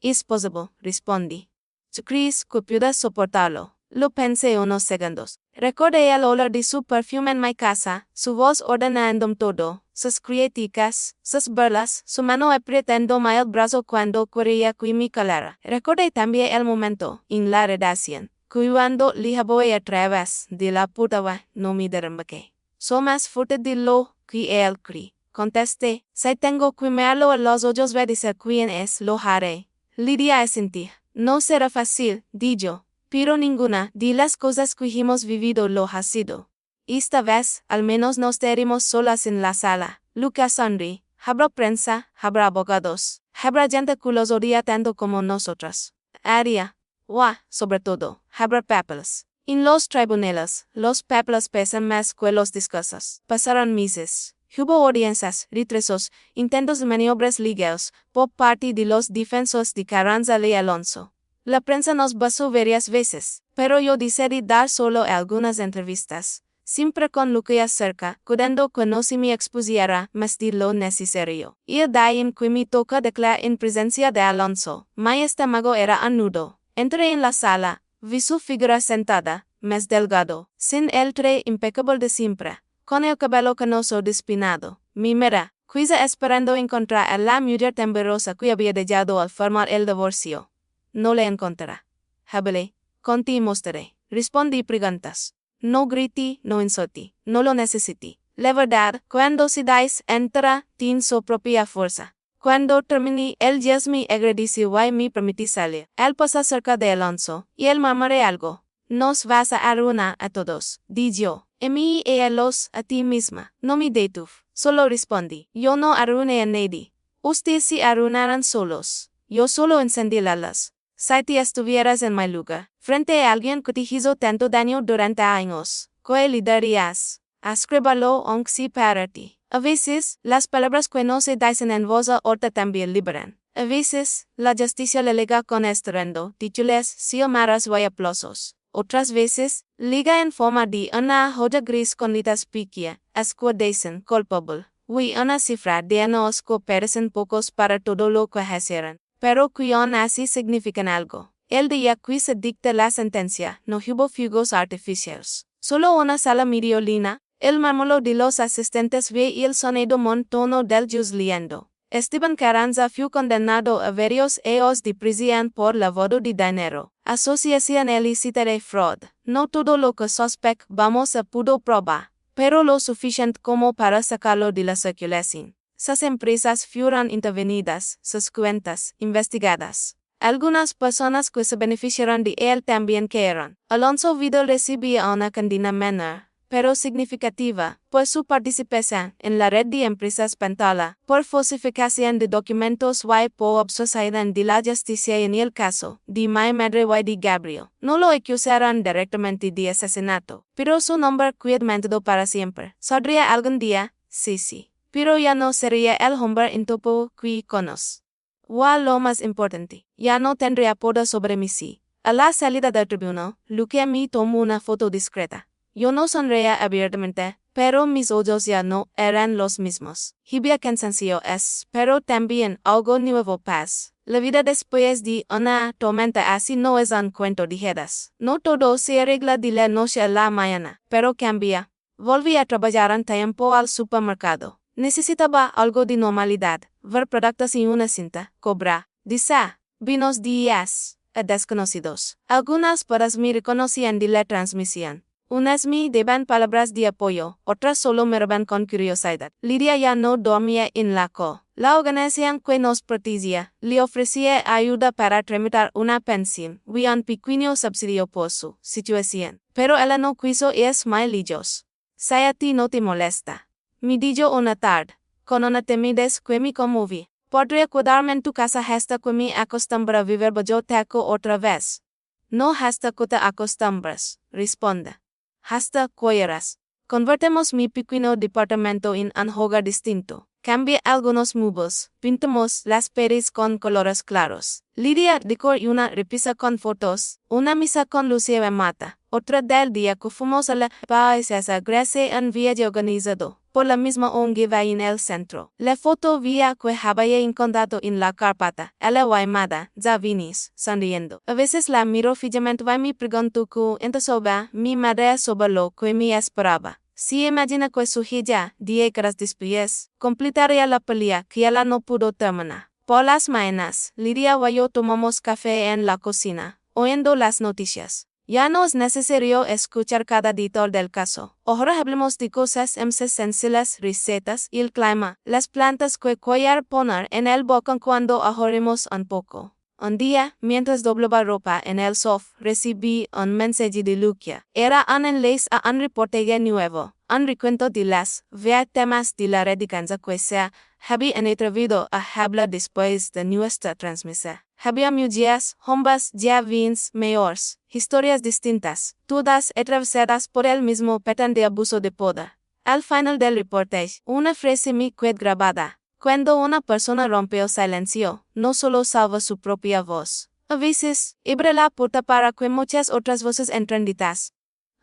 Es posible, respondí. ¿Tú crees que puedas soportarlo? Lo pensé unos segundos. Recordé el olor de su perfume en mi casa, su voz ordenando todo, sus críticas, sus burlas, su mano apretando el brazo cuando quería que me calara. Recordé también el momento, en la redacción, cuando le voy a través de la puerta, no me derrumbe. Soy más fuerte de lo que él cree. Contesté, si tengo que mirarlo a los ojos para decir quién es, lo haré. Lidia asentí. No será fácil, di yo, pero ninguna de las cosas que hemos vivido lo ha sido. Esta vez, al menos nos estaremos solas en la sala. Lucas sonríe. Habrá prensa, habrá abogados, habrá gente que los odia tanto como nosotros. Aria. Sobre todo, habrá papeles. En los tribunales, los papeles pesan más que los discursos. Pasaron meses. Hubo audiencias, retrasos, intentos de maniobras legales por parte de los defensores de Carranza y Alonso. La prensa nos basó varias veces, pero yo decidí dar solo algunas entrevistas, siempre con Lucas cerca, cuidando que no se me expusiera más de lo necesario. Y el día en que me toca declarar en presencia de Alonso, mi estómago era a nudo. Entré en la sala, vi su figura sentada, más delgado, sin el traje impecable de siempre. Con el cabello canoso despeinado, me mira, quizá esperando encontrar a la mujer temblorosa que había dejado al firmar el divorcio. No le encontrará. Hablé, con ti mostraré. Respondí preguntas. No grité, no insulté, no lo necesité. La verdad, cuando se dais entra, tiene su propia fuerza. Cuando terminé, él ya me agradeció y me permití salir. Él pasa cerca de Alonso, y él murmuré algo. Nos vas a arruinar a todos, di yo. Y a ti misma. No me detuve. Solo respondí. Yo no arruiné a nadie. Ustedes se arruinaran solos. Yo solo encendí la luz. Si te estuvieras en mi lugar, frente a alguien que te hizo tanto daño durante años, ¿qué le darías? Escríbalo aunque sea para ti. A veces, las palabras que no se dicen en voz alta también liberan. A veces, la justicia le liga con estruendo, títulos, silmaras y aplausos. Otras veces, liga en forma de una hoja gris con letras pequeñas, escuadecen culpable, y una cifra de años que parecen pocos para todo lo que hicieron, pero que aún así significan algo. El día que se dicta la sentencia, no hubo fuegos artificiales. Solo una sala medio lina, el murmullo de los asistentes y el sonido monótono del juez leyendo. Esteban Carranza fue condenado a varios años de prisión por lavado de dinero, asociación ilícita de fraude. No todo lo que sospechamos se pudo probar, pero lo suficiente como para sacarlo de la circulación. Sus empresas fueron intervenidas, sus cuentas investigadas. Algunas personas que se beneficiaron de él también cayeron. Alonso Vidal recibía una condena menor, pero significativa, por su participación en la red de empresas Pantala, por falsificación de documentos y por obstrucción de la justicia en el caso de mi madre y de Gabriel. No lo acusaron directamente de asesinato, pero su nombre quedó mantenido para siempre. ¿Saldría algún día? Sí. Pero ya no sería el hombre en topo que conoce. Lo más importante, ya no tendría poder sobre mí. A la salida del tribunal, Luque me tomó una foto discreta. Yo no sonreía abiertamente, pero mis ojos ya no eran los mismos. Había cansancio, pero también algo nuevo paz. La vida después de una tormenta así no es un cuento de hadas. No todo se arregla de la noche a la mañana, pero cambia. Volví a trabajar en tiempo al supermercado. Necesitaba algo de normalidad, ver productos en una cinta, cobrar, vinos días, a desconocidos. Algunas paras me reconocían de la transmisión. Unas me daban palabras de apoyo, otras solo miraban con curiosidad. Lidia ya no dormía en la co. La organización que nos protegía le ofrecía ayuda para tramitar una pensión y un pequeño subsidio por su situación. Pero ella no quiso ir más lejos. Si a ti no te molesta, me dijo una tarde, con una timidez que me conmovió. Podría quedarme en tu casa hasta que me acostumbre a vivir bajo techo otra vez. No hasta que te acostumbres, responde. Hasta que irás. Convertimos mi pequeño departamento en un hogar distinto. Cambia algunos muebles, pintamos las paredes con colores claros. Lidia decoró una repisa con fotos, una mesa con Lucia y Mata. Otra del día que fuimos a la paisesa Grecia en viaje organizado por la misma ONG en el centro. La foto vía que había encontrado en la carpeta, ella y Mata, ya venís, sonriendo. A veces la miro fijamente y me pregunto que entonces mi madre sobre lo que me esperaba. Si imagina que su hija, décadas después, completaría la pelea que ella no pudo terminar. Por las mañanas, Lidia y yo tomamos café en la cocina, oyendo las noticias. Ya no es necesario escuchar cada detalle del caso. Ahora hablemos de cosas más sencillas, recetas y el clima, las plantas que cuidar poner en el balcón cuando ahorremos un poco. Un día, mientras doblaba ropa en el sofá, recibí un mensaje de Lucia. Era un enlace a un reportaje nuevo, un recuento de las víctimas de la radicalización que se había atrevido a hablar después de nuestra transmisión. Había mujeres, hombres, jóvenes, mayores, historias distintas, todas atravesadas por el mismo patrón de abuso de poder. Al final del reportaje, una frase me quedó grabada. Cuando una persona rompe el silencio, no solo salva su propia voz. A veces, abre la puerta para que muchas otras voces entren detrás.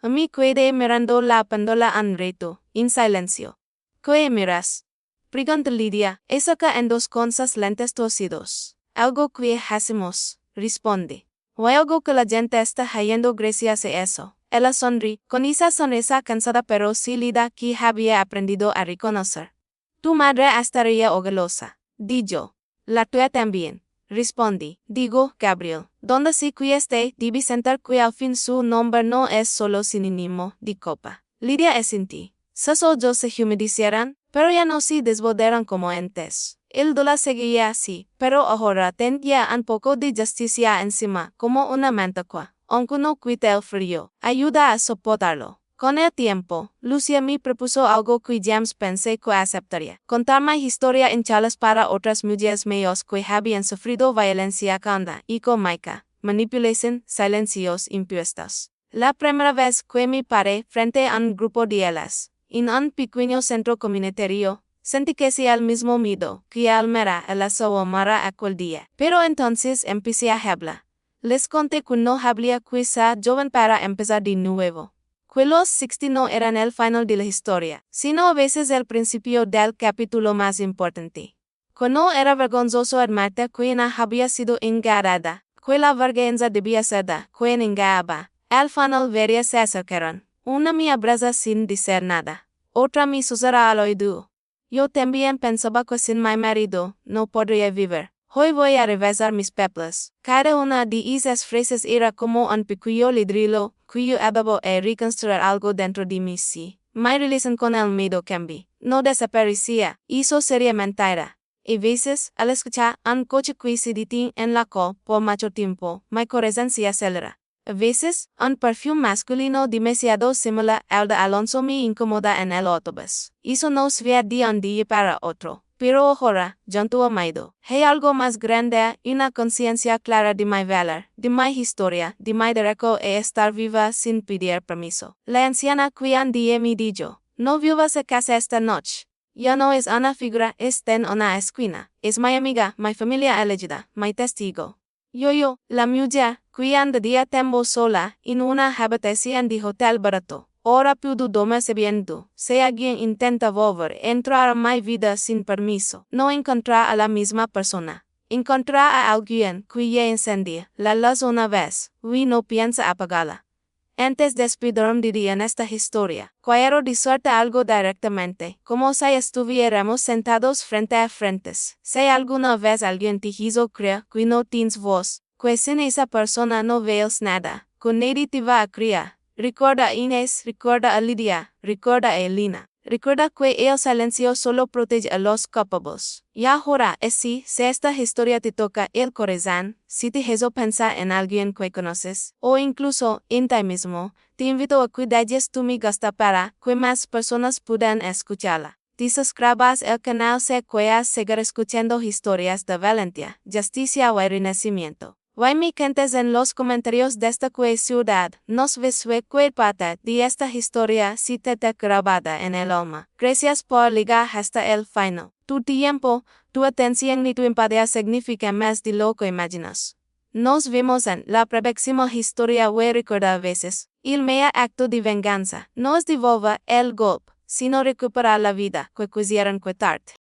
A mí quedé mirando la pendola en reto, en silencio. ¿Qué miras? Preguntó Lidia, saca en dos cosas lentes torcidos. Algo que hacemos, responde. O algo que la gente está haciendo gracias a eso. Ella sonríe, con esa sonrisa cansada pero cílida que había aprendido a reconocer. Tu madre estaría orgullosa. Dijo. La tuya también. Respondí. Digo, Gabriel. Donde sí que esté, debe sentar que al fin su nombre no es solo sinónimo de copa. Lidia asentí. Sus ojos se humedecieron, pero ya no se desbordaron como antes. El dólar seguía así, pero ahora tenía un poco de justicia encima, como una manteca. Aunque no quite el frío, ayuda a soportarlo. Con el tiempo, Lucia me propuso algo que James pensé que aceptaría. Contar mi historia en charlas para otras mujeres mayores que habían sufrido violencia contra y con Micah, manipulación, silencios impuestos. La primera vez que me paré frente a un grupo de ellas, en un pequeño centro comunitario, sentí que sí al mismo miedo que Almera a la Soamara aquel día. Pero entonces empecé a hablar. Les conté que no habría que ser joven para empezar de nuevo. Que los 60 no eran el final de la historia, sino a veces el principio del capítulo más importante. Que no era vergonzoso admitir que una había sido engañada, que la vergüenza debía ser de que engañaba. Al final varias se acercaron. Una me abraza sin decir nada. Otra me susurra al oído. Yo también pensaba que sin mi marido no podría vivir. Hoy voy a revisar mis papeles. Cada una de esas frases era como un pequeño ladrillo que yo acabo de reconstruir algo dentro de mí. Sí, mi relación con el miedo cambió. No desaparecía. Eso sería mentira. Y veces, al escuchar un coche que se detiene en la calle por mucho tiempo, mi corazón se acelera. A veces, un perfume masculino demasiado similar al de Alonso me incomoda en el autobús. Eso no se ve de un día para otro. Pero ahora, junto a miedo, hay algo más grande, una conciencia clara de mi valor, de mi historia, de mi derecho a estar viva sin pedir permiso. La anciana que un día me dijo, no vivas a casa esta noche. Ya no es una figura, está en una esquina. Es mi amiga, mi familia elegida, mi testigo. Yo, la mujer, que anda día tiempo sola, en una habitación de hotel barato. Ahora puedo dormir sabiendo, si alguien intenta volver a entrar a mi vida sin permiso, no encontrar a la misma persona. Encontrar a alguien que ya encendía la luz una vez, y no piensa apagarla. Antes de despedirme diría en esta historia, quiero decirte algo directamente, como si estuviéramos sentados frente a frente. Si alguna vez alguien te hizo creer que no tienes voz, que sin esa persona no ves nada, que nadie te va a creer, Ricorda a Inés, recuerda a Lidia, recuerda a Elina. Recuerda que el silencio solo protege a los culpables. Y ahora, si esta historia te toca el corazón, si te hizo pensar en alguien que conoces, o incluso en ti mismo, te invito a que dejes tu me gusta para que más personas puedan escucharla. Te suscribas al canal si quieres seguir escuchando historias de valentía, justicia y renacimiento. Me cuentes en los comentarios de esta ciudad, nos ves cuál parte de esta historia si te grabada en el alma. Gracias por llegar hasta el final. Tu tiempo, tu atención y tu empatía significan más de lo que imaginas. Nos vemos en la próxima historia y recuerda a veces, el mayor acto de venganza no es devolver el golpe, sino recuperar la vida que quisieron quitarte.